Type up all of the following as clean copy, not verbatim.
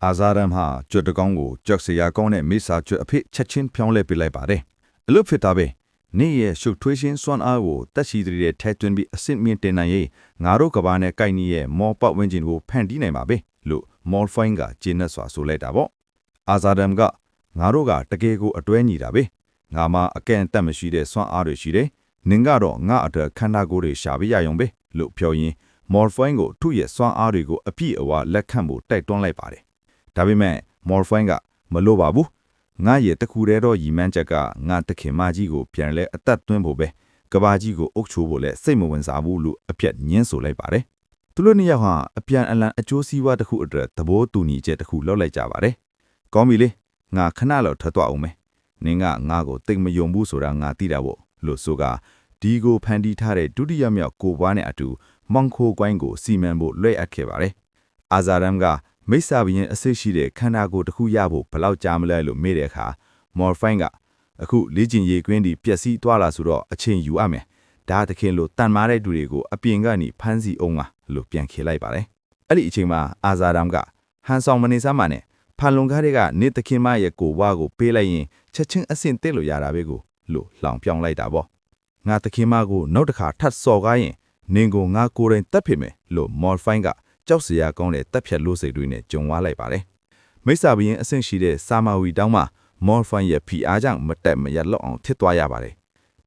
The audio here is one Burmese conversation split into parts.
အာဇာရမ်ဟာကျွတ်တကောင်းကိုကြောက်စရာကောင်းတဲ့မိစာကျွတ်အဖြစ်ချက်ချင်းပြောင်းလဲပေးလိုက်ပါတယ်အလို့ဖြစ်တာပဲနေ့ရဲ့ရှုပ်ထွေးခြင်းစွမ်းအားကိုတက်ရှိတဲ့ထဲသွင်းပြီးအဆင့်မြင့်တင်နိုင်ရေးငါတို့ကဘာနဲ့ကိုက်နီးရဲ့မော်ပတ်ဝန်းကျင်ကိုဖန်တီးနိုင်ပါပဲလို့မော်ဖိုင်းကဂျင်းနဲ့စွာဆိုလိုက်တာပေါ့အာဇာရမ်ကငါတို့ကတကယ်ကိုအတွဲညီတာပဲငါမှအကန့်အသတ်မရှိတဲ့စွမ်းအားတွေရှိတယ်နင်ကတော့ငါအတွက်ခန္ဓာကိုယ်တွေရှာပြရရုံပဲလို့ပြောရင်းမော်ဖိုင်းကိုသူ့ရဲ့စွမ်းအားတွေကိုအပြည့်အဝလက်ခံဖို့တိုက်တွန်းလိုက်ပါတယ်ဒါပေမဲ့မော်ဖိုင်းကမလို့ပါဘူးငါရဲ့တခုတည်းတော့ရီမန်းချက်ကငါတခင်မကြီးကိုပြန်လဲအသက်သွင်းဖို့ပဲကဘာကြီးကိုအုပ်ချိုးဖို့လဲစိတ်မဝင်စားဘူးလို့အပြတ်ညင်းဆိုလိုက်ပါတယ်သူတို့နှစ်ယောက်ဟာအပြန်အလှန်အကျိုးစီးပွားတစ်ခုအတွက်သဘောတူညီချက်တစ်ခုလုပ်လိုက်ကြပါတယ်ကောင်းပြီလေငါခဏလောက်ထွက်သွားအောင်မယ်နင်ကငါကိုတိတ်မယုံဘူးဆိုတာငါသိတာပေါ့လို့ဆိုကဒီကိုဖန်တီးထားတဲ့ဒုတိယမြောက်ကိုပွားနဲ့အတူမောင်ခိုကွိုင်းကိုစီမံဖို့လွှဲအပ်ခဲ့ပါတယ်အာဇာရမ်ကမိစ္ဆာဘရင်အစိတ်ရှိတဲ့ခန္ဓာကိုယ်တစ်ခုရဖို့ဘယ်လောက်ကြာမလဲလို့မေးတဲ့အခါမော်ဖိုင်းကအခုလေ့ကျင့်ရေးကွင်းဒီပျက်စီးသွားလာဆိုတော့အချိန်ယူရမယ်ဒါတခင်လို့တန်မားတဲ့သူတွေကိုအပြင်ကနေဖမ်းဆီးအောင်လို့ပြန်ခေလိုက်ပါတယ်အဲ့ဒီအချိန်မှာအာဇာရမ်ကဟန်ဆောင်မနေစမ်းပါနဲ့ဖန်လုံကားတွေကနေတခင်မရဲ့ကိုဝါကိုပေးလိုက်ရင်ချက်ချင်းအဆင့်တက်လို့ရတာပဲကိုလို့လောင်ပြောင်းလိုက်တာပေါ့ငါတခင်မကိုနောက်တစ်ခါထပ်စော်ကားရင်နင်ကိုငါကိုယ်တိုင်တက်ဖြစ်မယ်လို့မော်ဖိုင်းကကြောက်စရာကောင်းတဲ့တက်ဖြတ်လို့စိတ်တွေနဲ့ကြုံဝါလိုက်ပါတယ်မိစ္ဆာဘရင်အဆင့်ရှိတဲ့စာမာဝီတောင်းမှမော်ဖိုင်းရဲ့ဖီအားကြောင့်မတက်မရလောက်အောင်ထစ်သွားရပါတယ်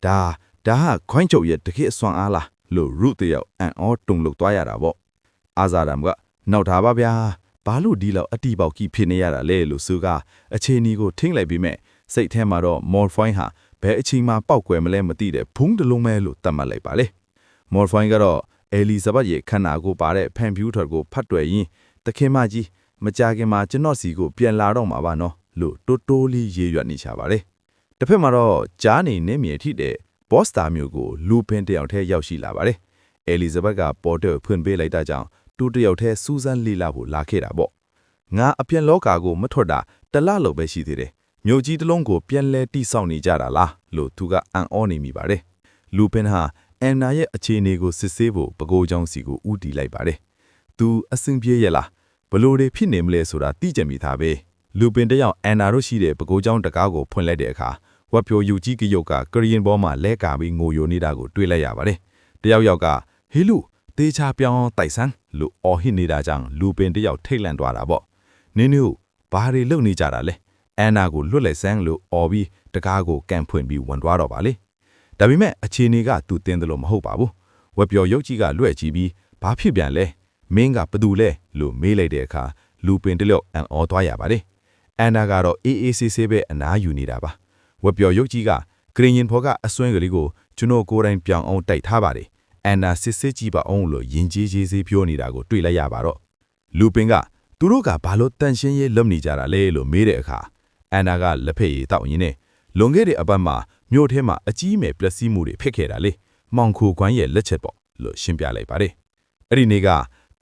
ဒါဟာခွိုင်းချုပ်ရဲ့တကယ့်အစွမ်းအားလားလို့ရုတယောက်အန်အောတုံလုသွားရတာပေါ့အာဇာရမ်ကနောက်ထားပါဗျာဘာလို့ဒီလောက်အတီပေါက်ကြီးဖြစ်နေရတာလဲလို့ဆိုကအချိန်ကြီးကိုထိမ့်လိုက်ပြီးမဲ့စိတ်ထဲမှာတော့မော်ဖိုင်းဟာဘယ်အချိန်မှပောက်ကွယ်မလဲမသိတဲ့ဘုံတလုံးပဲလို့သတ်မှတ်လိုက်ပါလေမော်ဖိုင်းကတော့အဲလီဇဘတ်ရဲ့ခန္ဓာကိုပါတဲ့ဖန်ဖြူးထွက်ကိုဖတ်တွယ်ရင်းတခင်မကြီးမကြခင်မှာကျွန်တော်စီကိုပြန်လာတော့မှာပါနော်လို့တိုးလေးရေရွက်နေချပါတယ်တစ်ဖက်မှာတော့ကြားနေနေမြေထိတဲ့ဘော့စတာမျိုးကိုလူပင်တယောက်ထဲရောက်ရှိလာပါတယ်အဲလီဇဘတ်ကပေါ်တော့ဖွင့်ပေးလိုက်တာကြောင့်တူတယောက်ထဲစူးစမ်းလေ့လာဖို့လာခဲ့တာပေါ့ငါအပြင်လောကကိုမထွက်တာတလလောက်ပဲရှိသေးတယ်မြို့ကြီးတစ်လုံးကိုပြန်လဲတိဆောက်နေကြတာလားလို့သူကအံ့ဩနေမိပါတယ်လူပင်ဟာအန်နာရဲ့အခြေအနေကိုစစ်ဆေးဖို့ပကိုးချောင်းစီကိုဥတီလိုက်ပါတယ်သူအဆင်ပြေရလားဘလို့တွေဖြစ်နေမလဲဆိုတာသိကြမိသားပဲလူပင်တယောက်အန်နာတို့ရှိတဲ့ပကိုးချောင်းတကားကိုဖွင့်လိုက်တဲ့အခါဝက်ပြိုယူကြီးကရုတ်ကကရီယင်ဘောမှာလဲကာပြီးငိုယိုနေတာကိုတွေ့လိုက်ရပါတယ်တယောက်ကဟေးလူတေချာပြောင်းတိုက်ဆန်းလို့အော်ဟစ်နေတာကြောင့်လူပင်တယောက်ထိတ်လန့်သွားတာပေါ့နင်းတို့ဘာတွေလုပ်နေကြတာလဲအန်နာကိုလွတ်လိုက်ဆန်းလို့အော်ပြီးတကားကိုကန်ဖွင့်ပြီးဝင်သွားတော့ပါလေဒါပေမဲ့အခြေအနေကသူတင်တယ်လို့မဟုတ်ပါဘူးဝက်ပျော်ရုပ်ကြီးကလွှဲ့ကြည့်ပြီးဘာဖြစ်ပြန်လဲမင်းကဘသူလဲလို့မေးလိုက်တဲ့အခါလူပင်တယောက်အံ့ဩသွားရပါတယ်အန်နာကတော့အေးအေးဆေးဆေးပဲအနားယူနေတာပါဝက်ပျော်ရုပ်ကြီးကဂရင်ရင်ဖော်ကအစွန်းကလေးကိုကျွန်တော်ကိုယ်တိုင်ပြောင်းအောင်တိုက်ထားပါတယ်အန်နာစစ်စစ်ကြည့်ပါအောင်လို့ယဉ်ကျေးကျေးဆေးပြောနေတာကိုတွေ့လိုက်ရပါတော့လူပင်ကသူတို့ကဘာလို့တန်ရှင်းရေးလုပ်နေကြတာလဲလို့မေးတဲ့အခါအန်နာကလက်ဖက်ရည်တောက်ရင်းနဲ့လွန်ခဲ့တဲ့အပတ်မှာမြို့ထဲမှာအကြီးအကျယ်ပျက်စီးမှုတွေဖြစ်ခဲ့တာလေမောင်ခိုကွိုင်းရဲ့လက်ချက်ပေါ့လို့ရှင်းပြလိုက်ပါတယ်အဲ့ဒီနေ့က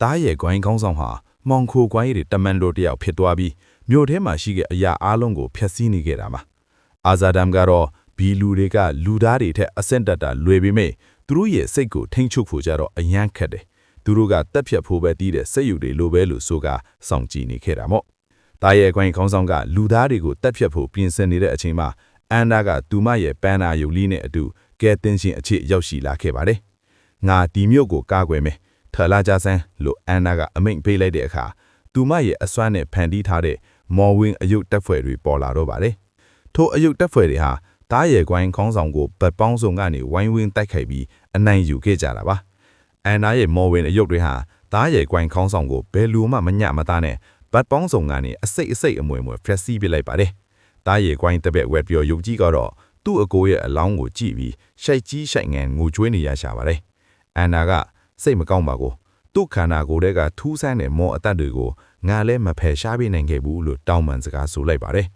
တားရဲ့ကွိုင်းကောင်းဆောင်ဟာမောင်ခိုကွိုင်းရဲ့တမန်တော်တယောက်ဖြစ်သွားပြီးမြို့ထဲမှာရှိတဲ့အရာအလုံးကိုဖျက်ဆီးနေခဲ့တာပါအာဇာဒမ်ကတော့ဘီလူတွေကလူသားတွေထက်အဆင့်တက်တာလွယ်ပေမဲ့သူတို့ရဲ့စိတ်ကိုထိန်းချုပ်ဖို့ကြတော့အယမ်းခက်တယ်သူတို့ကတက်ဖြတ်ဖို့ပဲတီးတဲ့စိတ်ယူတွေလိုပဲလို့ဆိုကစောင့်ကြည့်နေခဲ့တာမို့တားရဲ့ကွိုင်းကောင်းဆောင်ကလူသားတွေကိုတက်ဖြတ်ဖို့ပြင်ဆင်နေတဲ့အချိန်မှာအန်နာကသူမရဲ့ပန်းနာယုတ်လေးနဲ့အတူကဲတင်ရှင်အခြေရောက်ရှိလာခဲ့ပါတယ်ငါဒီမြို့ကိုကားကွယ်မယ်ထလာကြဆန်းလို့အန်နာကအမိန့်ပေးလိုက်တဲ့အခါသူမရဲ့အစွမ်းနဲ့ဖန်တီးထားတဲ့မော်ဝင်းအယုတ်တက်ဖွဲ့တွေပေါ်လာတော့ပါတယ်ထိုအယုတ်တက်ဖွဲ့တွေဟာတားရဲ့ကွိုင်းခေါင်းဆောင်ကိုဗတ်ပေါင်းစုံကနေဝိုင်းဝန်းတိုက်ခိုက်ပြီးအနိုင်ယူခဲ့ကြတာပါအန်နာရဲ့မော်ဝင်းအယုတ်တွေဟာတားရဲ့ကွိုင်းခေါင်းဆောင်ကိုဘယ်လိုမှမညမသားနဲ့ဗတ်ပေါင်းစုံကနေအစိတ်အမွေဖျက်ဆီးပစ်လိုက်ပါတယ်တားရဲ့ကွိုင်းတပည့်ဝက်ပြော်ရုပ်ကြီးကတော့သူ့အကိုရဲ့အလောင်းကိုကြည့်ပြီးရှိုက်ကြီးရှိုက်ငန်ငိုကြွေးနေရရှာပါတယ်အန်နာကစိတ်မကောင်းပါဘူးသူ့ခန္ဓာကိုယ်ထဲကထူးဆန်းတဲ့မောအသက်တွေကိုငါလည်းမဖယ်ရှားပေးနိုင်ခဲ့ဘူးလို့တောင်းပန်စကားဆိုလိုက်ပါတယ်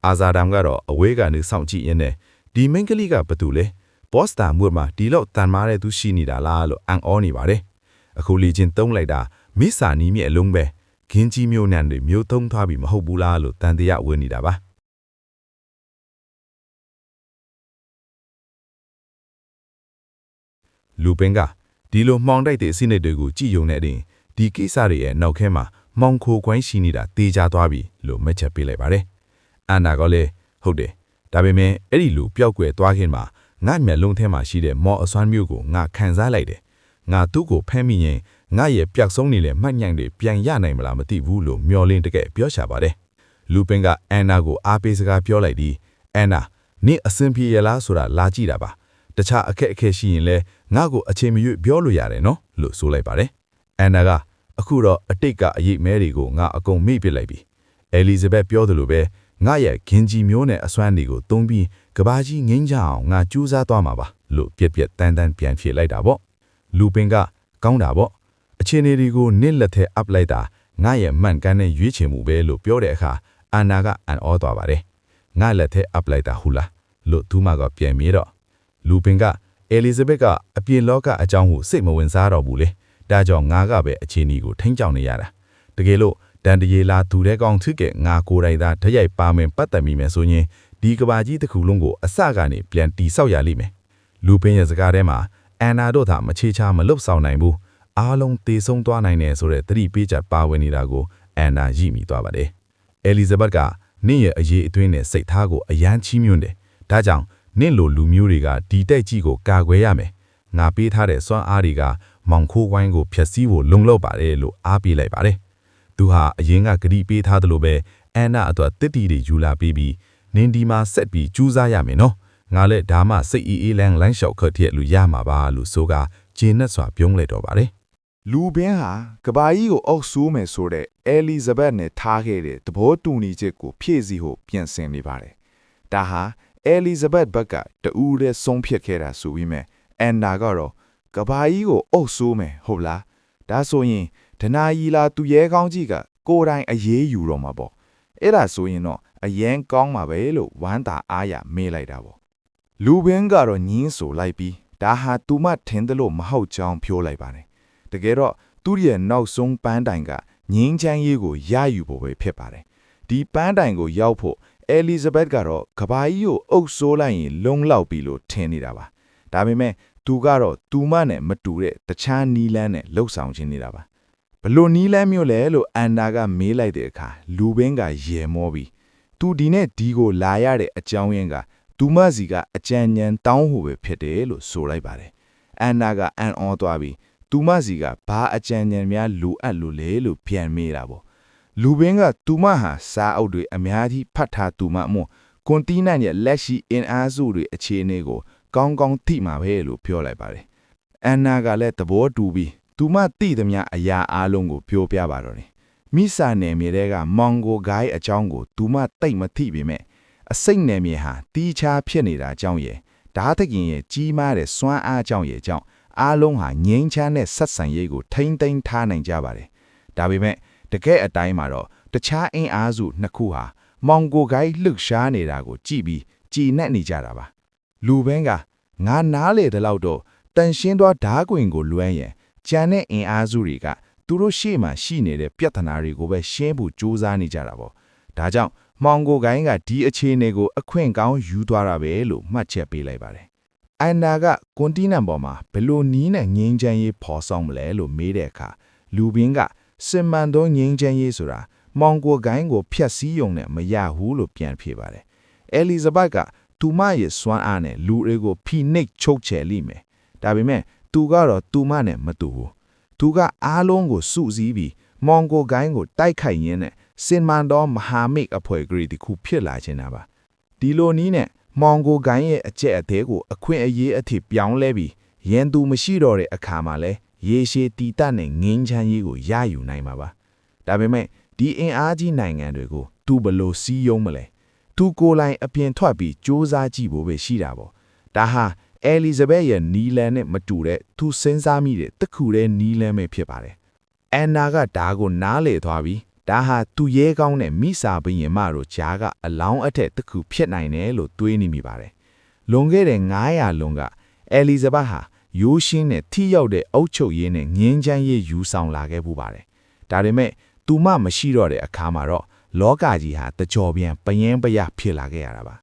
အာဇာဒမ်ကတော့အဝေးကနေစောင့်ကြည့်ရင်းနဲ့ဒီမင်းကလေးကဘသူလဲဘော့စတာမြို့မှာဒီလောက်တန်မားတဲ့သူရှိနေတာလားလို့အံ့ဩနေပါတယ်အခုလီချင်းတုံးလိုက်တာမိစ္ဆာနီးမြအလုံးပဲခင်းကြီးမျိုးနံတွေမျိုးသုံးထားပြီးမဟုတ်ဘူးလားလို့တန်တရားဝင်နေတာပါလူပင်ကဒီလိုမှောင်တိုက်တဲ့အစိမ့်တွေကိုကြည်ယုံနေတယ်ဒီကိစ္စတွေရဲ့နောက်ခဲမှာ မောင်ခိုကွိုင်းရှိနေတာတေးကြသွားပြီလို့မှတ်ချက်ပေးလိုက်ပါတယ်အန်နာကလည်းဟုတ်တယ်ဒါပေမဲ့အဲ့ဒီလူပျောက်ကွယ်သွားခင်မှာငါမျက်လုံးထဲမှာရှိတဲ့မော်အစွမ်းမျိုးကိုငါခံစားလိုက်တယ်ငါသူ့ကိုဖမ်းမိရင်ငါရဲ့ပျောက်ဆုံးနေတဲ့မှတ်ညံတွေပြန်ရနိုင်မလားမသိဘူးလို့မျှော်လင့်တကယ်ပြောရှာပါတယ်လူပင်ကအန်နာကိုအားပေးစကားပြောလိုက်ပြီးအန်နာနင့်အစင်ပြေရလားဆိုတာလာကြည့်တာပါတခြားအခက်အခဲရှိရင်လည်းငါ့ကိုအချိန်မရွေးပြောလို့ရတယ်နော်လို့ဆိုလိုက်ပါတယ်အန်နာကအခုတော့အတိတ်ကအရေးမဲတွေကိုငါအကုန်မေ့ပစ်လိုက်ပြီအဲလီဇဘက်ပြောသလိုပဲငါရဲ့ဂင်ဂျီမျိုးနဲ့အစွမ်းတွေကိုသုံးပြီးကဘာကြီးငိမ့်ကြအောင်ငါကြိုးစားသွားမှာပါလို့ပြက်ပြက်တန်းတန်းပြန်ဖြေလိုက်တာပေါ့လူပင်ကကောင်းတာပေါ့အချင်းတွေကိုနစ်လက်ထဲအပ်လိုက်တာငါရဲ့မှန်ကန်တဲ့ရွေးချယ်မှုပဲလို့ပြောတဲ့အခါအန်နာကအံ့ဩသွားပါတယ်ငါလက်ထဲအပ်လိုက်တာဟုတ်လားလို့သူမကပြန်မြေးတော့လူပင်ကအဲလီဇဘက်ကအပြင်လောကအကြောင်းကိုစိတ်မဝင်စားတော့ဘူးလေဒါကြောင့်ငါကပဲအခြေအနေကိုထိန်းချောင်းနေရတာတကယ်လို့တန်တရေလာသူတဲ့ကောင်thứcကငါကိုယ်တိုင်သာဓရိုက်ပါမယ်ပတ်သက်မိမယ်ဆိုရင်ဒီကဘာကြီးတစ်ခုလုံးကိုအစကနေပြန်တီဆောက်ရလိမ့်မယ်လူပင်ရဲ့စကားထဲမှာအန်နာတို့သာမချေချာမလွတ်ဆောင်နိုင်ဘူးအားလုံးတေဆုံးသွားနိုင်တယ်ဆိုတဲ့သတိပေးချက်ပါဝင်နေတာကိုအန်နာရည်မိသွားပါတယ်အဲလီဇဘက်ကနင့်ရဲ့အရေးအသွေးနဲ့စိတ်ထားကိုအယမ်းချီးမြှွမ်းတယ်ဒါကြောင့်နင့်လိုလူမျိုးတွေကဒီတိုက်ကြီးကိုကာကွယ်ရမယ်ငါပေးထားတဲ့စွမ်းအားတွေကမောင်ခိုးဝိုင်းကိုဖျက်ဆီးဖို့လုံလောက်ပါတယ်လို့အားပေးလိုက်ပါတယ်သူဟာအရင်ကဂတိပေးထားသလိုပဲအန်နာအတွက်တစ်တီတွေယူလာပြီးနင်းဒီမှာဆက်ပြီးကြိုးစားရမယ်နော်ငါလည်းဒါမှစိတ်အေးလန်းလမ်းလျှောက်ခတ်တဲ့လူရမှာပါလို့ဆိုကဂျင်းနဲ့စွာပြုံးလိုက်တော့ပါတယ်လူပင်ဟာကဘာကြီးကိုအုပ်ဆိုးမယ်ဆိုတဲ့အဲလီဇဘက်နဲ့ထားခဲ့တဲ့သဘောတူညီချက်ကိုဖြည့်ဆည်းဖို့ပြင်ဆင်နေပါတယ်ဒါဟာအဲလီဇဘက်ဘက်ကတူးတဲ့ဆုံးဖြတ်ခဲ့တာဆိုပြီးမြဲအန်နာကတော့ကဘာကြီးကိုအုပ်ဆိုးမယ်ဟုတ်လားဒါဆိုရင်ဒနာယီလာသူရဲကောင်းကြီးကကိုယ်တိုင်အရေးယူတော့မှာပေါ့အဲ့ဒါဆိုရင်တော့အရန်ကောင်းမှာပဲလို့ဝမ်းသာအားရမေးလိုက်တာပေါ့လူပင်ကတော့ညင်းဆိုလိုက်ပြီးဒါဟာသူမထင်တယ်လို့မဟုတ်ကြောင်းပြောလိုက်ပါတယ်တကယ်တော့သူ့ရဲ့နောက်ဆုံးပန်းတိုင်ကငင်းချမ်းရေးကိုရယူဖို့ပဲဖြစ်ပါတယ်ဒီပန်းတိုင်ကိုရောက်ဖို့အဲလီဇဘက်ကတော့ကဘာကြီးကိုအုပ်ဆိုးလိုက်ရင်လုံလောက်ပြီလို့ထင်နေတာပါဒါပေမဲ့သူကတော့သူမနဲ့မတူတဲ့တခြားနီလန်းနဲ့လှုပ်ဆောင်ခြင်းနေတာပါဘလို့နီလန်းမျိုးလဲလို့အန်နာကမေးလိုက်တဲ့အခါလူပင်ကရေမောပြီးသူဒီနဲ့ဒီကိုလာရတဲ့အကြောင်းရင်းကသူမစီကအကြံဉာဏ်တောင်းဖို့ပဲဖြစ်တယ်လို့ဆိုလိုက်ပါတယ်အန်နာကအံ့ဩသွားပြီးသူမစီကဘာအကြံဉာဏ်များလိုအပ်လို့လဲလို့ပြန်မေးတာပေါ့လူပင်ကသူမဟာစားအုပ်တွေအများကြီးဖတ်ထားသူမအမို့ကွန်တီနန့်ရဲ့လက်ရှိအင်အားစုတွေအခြေအနေကိုကောင်းကောင်းသိမှာပဲလို့ပြောလိုက်ပါတယ်အန်နာကလည်းသဘောတူပြီးသူမသိသမျှအရာအလုံးကိုပြောပြပါတော့တယ်မိစာနယ်မြေတွေကမောင်ဂိုဂိုင်းအကြောင်းကိုသူမသိမသိပေမဲ့အစိတ်နယ်မြေဟာတီးခြားဖြစ်နေတာအကြောင်းရဲ့ဓာတ်သခင်ရဲ့ကြီးမားတဲ့စွမ်းအားအကြောင်းရဲ့အကြောင်းအားလုံးဟာငြိမ်းချမ်းတဲ့ဆက်ဆံရေးကိုထိမ့်သိမ်းထားနိုင်ကြပါတယ်ဒါပေမဲ့တကယ်အတိုင်းမှာတော့တခြားအင်အားစုနှစ်ခုဟာမောင်ဂိုဂိုင်းလှုပ်ရှားနေတာကိုကြည့်ပြီးကြည်နက်နေကြတာပါလူဘင်းကငါနားလေတဲ့လောက်တော့တန်ရှင်းသောဓာတ်ကွင်ကိုလွှမ်းရင်ကျန်တဲ့အင်အားစုတွေကသူတို့ရှေ့မှာရှိနေတဲ့ပြဿနာတွေကိုပဲရှင်းဖို့ကြိုးစားနေကြတာပေါ့ဒါကြောင့်မောင်ဂိုဂိုင်းကဒီအခြေအနေကိုအခွင့်ကောင်းယူသွားတာပဲလို့မှတ်ချက်ပေးလိုက်ပါတယ်အန်နာကကွန်တီနန့်ပေါ်မှာဘယ်လိုနီးနဲ့ငင်းချမ်းရေးဖော်ဆောင်မလဲလို့မေးတဲ့အခါလူဘင်းကစင်မန်သောငင်းချမ်းရေးဆိုတာမောင်ဂိုဂိုင်းကိုဖျက်ဆီးရုံနဲ့မရဘူးလို့ပြန်ဖြေပါတယ်အဲလီဇဘက်ကသူမရဲ့စွမ်းအားနဲ့လူတွေကိုဖိနှိပ်ချုပ်ချယ်လိမ့်မယ်ဒါပေမဲ့သူကတော့သူမနဲ့မတူဘူးသူကအားလုံးကိုစုစည်းပြီးမောင်ဂိုဂိုင်းကိုတိုက်ခိုက်ရင်းနဲ့စင်မန်တော်မဟာမိတ်အဖွဲ့ဂရီတစ်ခုဖြစ်လာခြင်းတာပါဒီလိုနည်းနဲ့မောင်ဂိုဂိုင်းရဲ့အကျက်အသေးကိုအခွင့်အရေးအထိပြောင်းလဲပြီးရန်သူမရှိတော့တဲ့အခါမှာလဲရေရှည်တည်တတ်တဲ့ငင်းချမ်းရေးကိုရယူနိုင်မှာပါဒါပေမဲ့ဒီအင်အားကြီးနိုင်ငံတွေကိုသူဘလို့စီးယုံမလဲသူကိုယ်တိုင်အပြင်ထွက်ပြီးစ조사ကြည့်ဖို့ပဲရှိတာပေါ့ဒါဟာအဲလီဇဘက်ရဲ့နီလန်နဲ့မတူတဲ့သူစဉ်းစားမိတဲ့တခုတည်းနီလန်ပဲဖြစ်ပါတယ်အန်နာကဒါကိုနားလေသွားပြီးဒါဟာသူရဲကောင်းတဲ့မိစာဘရင်မတို့ဂျာကအလောင်းအထက်တခုဖြစ်နိုင်တယ်လို့တွေးနေမိပါတယ်လွန်ခဲ့တဲ့900လွန်ကအဲလီဇဘက်ဟာရိုးရှင်းတဲ့ထိရောက်တဲ့အုပ်ချုပ်ရေးနဲ့ငင်းချမ်းရေးယူဆောင်လာခဲ့ပူပါတယ်ဒါပေမဲ့သူမမရှိတော့တဲ့အခါမှာတော့လောကကြီးဟာတကြော်ပြန်ပယင်းပယဖြစ်လာခဲ့ရတာပါ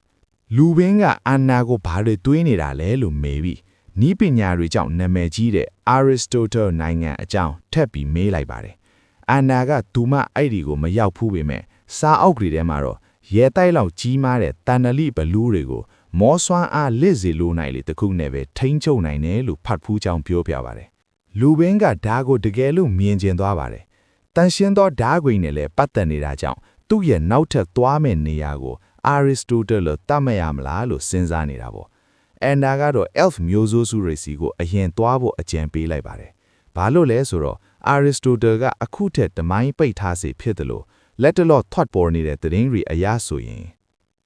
လူဘင်းကအန်နာကိုဘာတွေတွေးနေတာလဲလို့မေးပြီးနီးပညာတွေကြောင့်နာမည်ကြီးတဲ့ Aristotle နိုင်ငံအကြောင်းထပ်ပြီးမေးလိုက်ပါတယ် အန်နာကသူမအဲ့ဒီကိုမရောက်ဖူးပေမဲ့စားအောက်ကလေးထဲမှာတော့ရဲတိုက်လောက်ကြီးမားတဲ့တန်နလိဘလူးတွေကိုမောစွမ်းအားလစ်စီလိုနိုင်လေတခုနဲ့ပဲထိန်းချုပ်နိုင်တယ်လို့ဖတ်ဖူးကြောင်းပြောပြပါတယ်။လူဘင်းကဓာကိုတကယ်လို့မြင်ကျင်သွားပါတယ်။တန်ရှင်းသောဓာခွေနဲ့လည်းပတ်သက်နေတာကြောင့်သူ့ရဲ့နောက်ထပ်သွားမဲ့နေရာကိုအာရစ်စတိုတယ်လို့တတ်မှတ်ရမလားလို့စဉ်းစားနေတာပေါ့။အန်နာကတော့ elf မျိုးစိုးစုတွေစီကိုအရင်သွားဖို့အကြံပေးလိုက်ပါတယ်။ဘာလို့လဲဆိုတော့အာရစ်စတိုတယ်ကအခုထက်တမိုင်းပိတ်ထားစေဖြစ်တယ်လို့လက်တလော့ထွတ်ပေါ်နေတဲ့သတင်းတွေအရဆိုရင်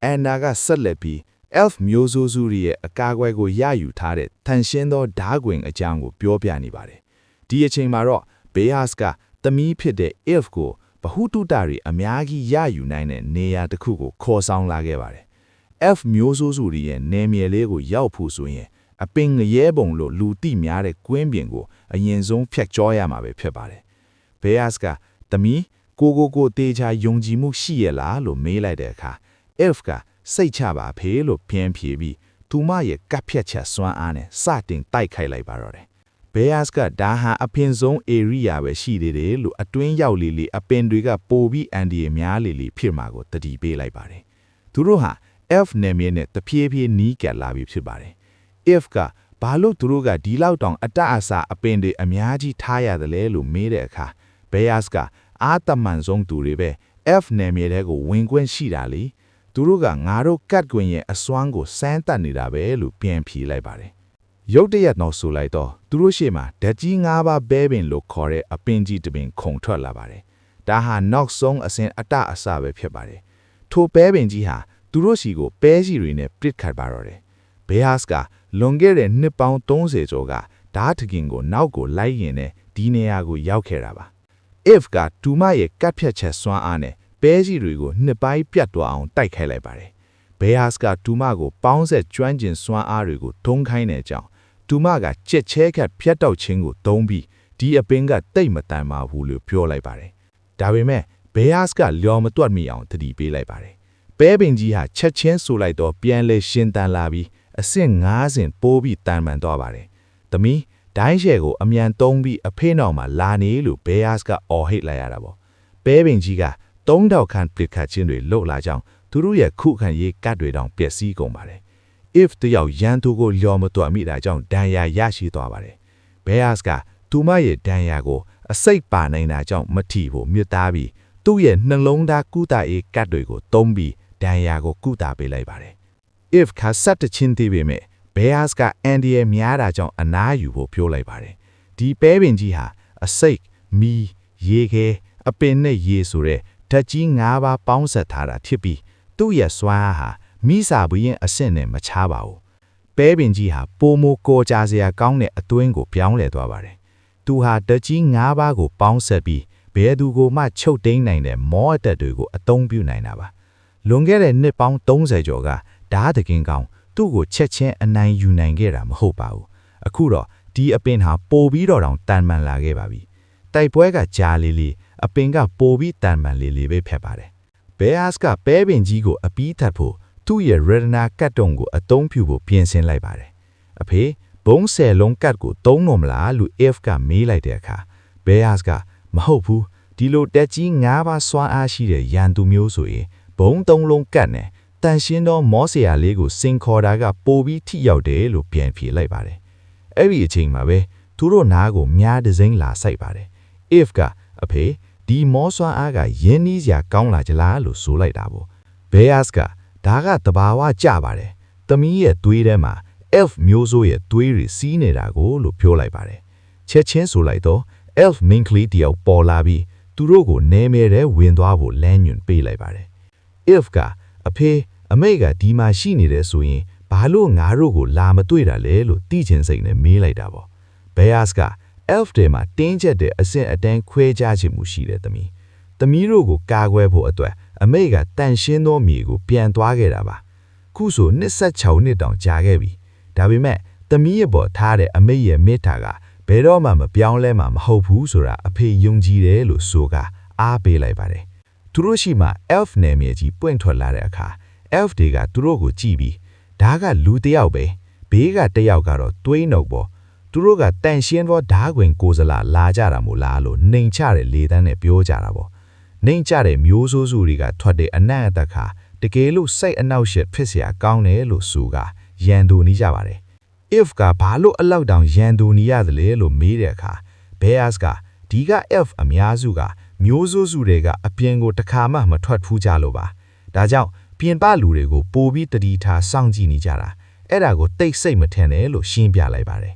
အန်နာကဆက်လက်ပြီး elf မျိုးစိုးစုရဲ့အကာအကွယ်ကိုရယူထားတဲ့တန်ရှင်းသောဓာခွင်အကြောင်းကိုပြောပြနေပါတယ်။ဒီအချိန်မှာတော့ဘေးဟတ်ကသမီးဖြစ်တဲ့ elf ကိုဗဟုတုတတွေအများကြီးရယူနိုင်တဲ့နေရာတစ်ခုကိုခေါ်ဆောင်လာခဲ့ပါတယ်။ elf မျိုးစိုးစုရဲ့နေမြေလေးကိုရောက်ဖို့ဆိုရင်အပင်ငရဲပုံလို့လူသိများတဲ့ကွင်းပြင်ကိုအရင်ဆုံးဖြတ်ကျော်ရမှာပဲဖြစ်ပါတယ်။ဘေးဟတ်ကသမီးကိုတေချာယုံကြည်မှုရှိရလားလို့မေးလိုက်တဲ့အခါ elf ကစိတ်ချပါဖေးလို့ပြန်ဖြေပြီးသူမရဲ့ကပ်ဖြတ်ချက်စွမ်းအားနဲ့စတင်တိုက်ခိုက်လိုက်ပါတော့တယ်။ဘေးဟတ်ကဒါဟာအပင်ဆုံး area ပဲရှိသေးတယ်လို့အတွင်းရောက်လေအပင်တွေကပိုပြီးအန်ဒီရများလေဖြစ်မှာကိုတတိပေးလိုက်ပါတယ်။သူတို့ဟာ elf နယ်မြေနဲ့တဖြည်းဖြည်းနီးကပ်လာပြီဖြစ်ပါတယ်။ elf ကဘာလို့သူတို့ကဒီလောက်တောင်အတအဆအပင်တွေအများကြီးထားရတယ်လဲလို့မေးတဲ့အခါဘေးဟတ်ကအာတမန်ဆုံးသူတွေပဲ elf နယ်မြေတဲကိုဝင်ခွင့်ရှိတာလေသူတို့ကငါတို့ကတ်ကွင်ရဲ့အစွမ်းကိုစမ်းတက်နေတာပဲလို့ပြန်ဖြေလိုက်ပါတယ်ရုတ်တရက်နောက်ဆိုလိုက်တော့သူတို့ရှေ့မှာဓာတ်ကြီး၅ပါးဘဲပင်လို့ခေါ်တဲ့အပင်ကြီးတစ်ပင်ခုန်ထွက်လာပါတယ်ဒါဟာနောက်ဆုံးအစဉ်အတအဆပဲဖြစ်ပါတယ်ထိုပဲပင်ကြီးဟာသူတို့စီကိုပဲစီတွေနဲ့ပစ်ခတ်ပါတော့တယ်ဘေးဟတ်ကလွန်ခဲ့တဲ့နှစ်ပေါင်း30ကျော်ကဓာတ်ထကင်ကိုနောက်ကိုလိုက်ရင်နဲ့ဒီနေရာကိုရောက်ခဲ့တာပါif ကတူမရဲ့ကတ်ဖြတ်ချက်စွမ်းအားနဲ့ပဲကြီးတွေကိုနှစ်ပိုင်းပြတ်သွားအောင်တိုက်ခိုက်လိုက်ပါတယ်။ဘေးဟတ်ကတူမကိုပေါင်းဆက်ကျွမ်းကျင်စွမ်းအားတွေကိုထုံးခိုင်းတဲ့အကြောင်းတူမကကြက်ချဲခတ်ဖြတ်တောက်ခြင်းကိုသုံးပြီးဒီအပင်ကတိတ်မတန်ပါဘူးလို့ပြောလိုက်ပါတယ်။ဒါပေမဲ့ဘေးဟတ်ကလျော်မတွက်မိအောင်တတိပေးလိုက်ပါတယ်။ပဲပင်ကြီးဟာချက်ချင်းဆိုလိုက်တော့ပြန်လဲရှင်းတန်လာပြီးအဆင့်9ဆင့်ပိုးပြီးတန်မှန်သွားပါတယ်။သမီးဒိုင်းရှယ်ကိုအမြန်သုံးပြီးအဖေးနောက်မှာလာနေလို့ဘေးဟတ်ကအော်ဟစ်လိုက်ရတာပေါ့။ပဲပင်ကြီးက3000ခန့်ပစ်ခတ်ခြင်းတွေလှုပ်လာကြောင်းသူတို့ရဲ့ခုခံရေးကတ်တွေတောင်ပျက်စီးကုန်ပါတယ်။ if တယောက်ရန်သူကိုလျော်မတွက်မိတာကြောင့်ဒဏ်ရာရရှိသွားပါတယ်။ Bears ကသူမရဲ့ဒဏ်ရာကိုအစိတ်ပါနိုင်တာကြောင့်မထီဖို့မြစ်သားပြီးသူ့ရဲ့နှလုံးသားကုသရေးကတ်တွေကိုသုံးပြီးဒဏ်ရာကိုကုသပေးလိုက်ပါတယ်။ if ခါဆက်တချင်းသေးပေမဲ့ Bears ကအန်ဒီရဲ့များတာကြောင့်အနားယူဖို့ပြောလိုက်ပါတယ်။ဒီပဲပင်ကြီးဟာအစိတ်မီရေခဲအပင်နဲ့ရေဆိုတဲ့ဓာတ်ကြီး၅ပါးပေါင်းဆက်ထားတာဖြစ်ပြီးသူ့ရဲ့စွမ်းအားဟာမိစာဘရင်အဆင့်နဲ့မခြားပါဘူး။ပဲပင်ကြီးဟာပိုမိုကောကြစရာကောင်းတဲ့အသွင်းကိုပြောင်းလဲသွားပါတယ်။သူဟာဓာတ်ကြီး၅ပါးကိုပေါင်းဆက်ပြီးဘယ်သူကိုမှချုပ်သိမ်းနိုင်တဲ့မောအတက်တွေကိုအသုံးပြုနိုင်တာပါ။လွန်ခဲ့တဲ့နှစ်ပေါင်း30ကျော်ကဓာတ်တကင်ကောင်သူ့ကိုချက်ချင်းအနိုင်ယူနိုင်ခဲ့တာမဟုတ်ပါဘူး။အခုတော့ဒီအပင်ဟာပိုပြီးတော့တောင်တန်မှန်လာခဲ့ပါပြီ။တိုက်ပွဲကကြာလေးအပင်ကပိုပြီးတန်မှန်လေးပဲဖြစ်ပါတယ်။ Bears ကပဲပင်ကြီးကိုအပီးထပ်ဖို့သူ့ရဲ့ retina ကတ်တုံကိုအသုံးပြုဖို့ပြင်ဆင်လိုက်ပါတယ်။အဖေဘုံဆယ်လုံးကတ်ကိုသုံးလို့မလားလို့ F ကမေးလိုက်တဲ့အခါ Bears ကမဟုတ်ဘူးဒီလိုတက်ကြီး၅ပါးစွမ်းအားရှိတဲ့ရန်သူမျိုးဆိုရင်ဘုံ၃လုံးကတ်နဲ့တန်ရှင်းသောမောဆရာလေးကိုစင်ခေါ်တာကပိုပြီးထိရောက်တယ်လို့ပြန်ဖြေလိုက်ပါတယ်။အဲ့ဒီအချိန်မှာပဲသူတို့နားကိုမြားတစ်စိမ့်လာဆိုင်ပါတယ်။ F ကအဖေဒီမောစွမ်းအားကယင်းနီးစရာကောင်းလာကြလားလို့ဆိုလိုက်တာပေါ့။ Bears ကဒါကတဘာဝကြပါတယ်။သမီးရဲ့သွေးထဲမှာ elf မျိုးစိုးရဲ့သွေးတွေစီးနေတာကိုလို့ပြောလိုက်ပါတယ်။ချက်ချင်းဆိုလိုက်တော့ elf မင်းကလေးတယောက်ပေါ်လာပြီးသူတို့ကိုနေမဲတဲ့ဝင်သွားဖို့လမ်းညွှန်ပေးလိုက်ပါတယ်။ elf ကအဖေအမေကဒီမှာရှိနေတယ်ဆိုရင်ဘာလို့ငါတို့ကိုလာမတွေ့တာလဲလို့သိချင်စိတ်နဲ့မေးလိုက်တာပေါ့။ Bears ကelf တွေမှာတင်းကျပ်တဲ့အဆင့်အတန်းခွဲခြားခြင်းမှုရှိတဲ့သမီးတို့ကိုကာကွယ်ဖို့အတွက်အမေကတန်ရှင်းသောမြေကိုပြန်သွားခဲ့တာပါခုဆို26နှစ်တောင်ကြာခဲ့ပြီဒါပေမဲ့သမီးရဲ့ပေါ်ထားတဲ့အမေရဲ့မေတ္တာကဘယ်တော့မှမပြောင်းလဲမှာမဟုတ်ဘူးဆိုတာအဖေယုံကြည်တယ်လို့ဆိုကအားပေးလိုက်ပါတယ်သူတို့ရှိမှ elf နယ်မြေကြီးပွင့်ထွက်လာတဲ့အခါ elf တွေကသူတို့ကိုကြည့်ပြီးဒါကလူတစ်ယောက်ပဲဘေးကတစ်ယောက်ကတော့သွေးနှုတ်ပေါ် သူတို့ကတန်ရှင်းသောဓာခွင်ကိုယ်စလာလာကြတာမို့လားလို့နှိမ်ချတဲ့လေတန်းနဲ့ပြောကြတာပေါ့နှိမ်ချတဲ့မျိုးစိုးစုတွေကထွက်တဲ့အနံ့အသက်ခါတကယ်လို့စိတ်အနောက်ရှက်ဖြစ်เสียကောင်းတယ်လို့ဆိုကရန်သူနေကြပါတယ် if ကဘာလို့အလောက်တောင်ရန်သူနေရတယ်လဲလို့မေးတဲ့အခါ Bears ကဒီက F အများစုကမျိုးစိုးစုတွေကအပြင်ကိုတစ်ခါမှမထွက်ဖူးကြလို့ပါဒါကြောင့်ပြင်ပလူတွေကိုပိုပြီးတတိထားစောင့်ကြည့်နေကြတာအဲ့ဒါကိုတိတ်ဆိတ်မထင်နဲ့လို့ရှင်းပြလိုက်ပါတယ်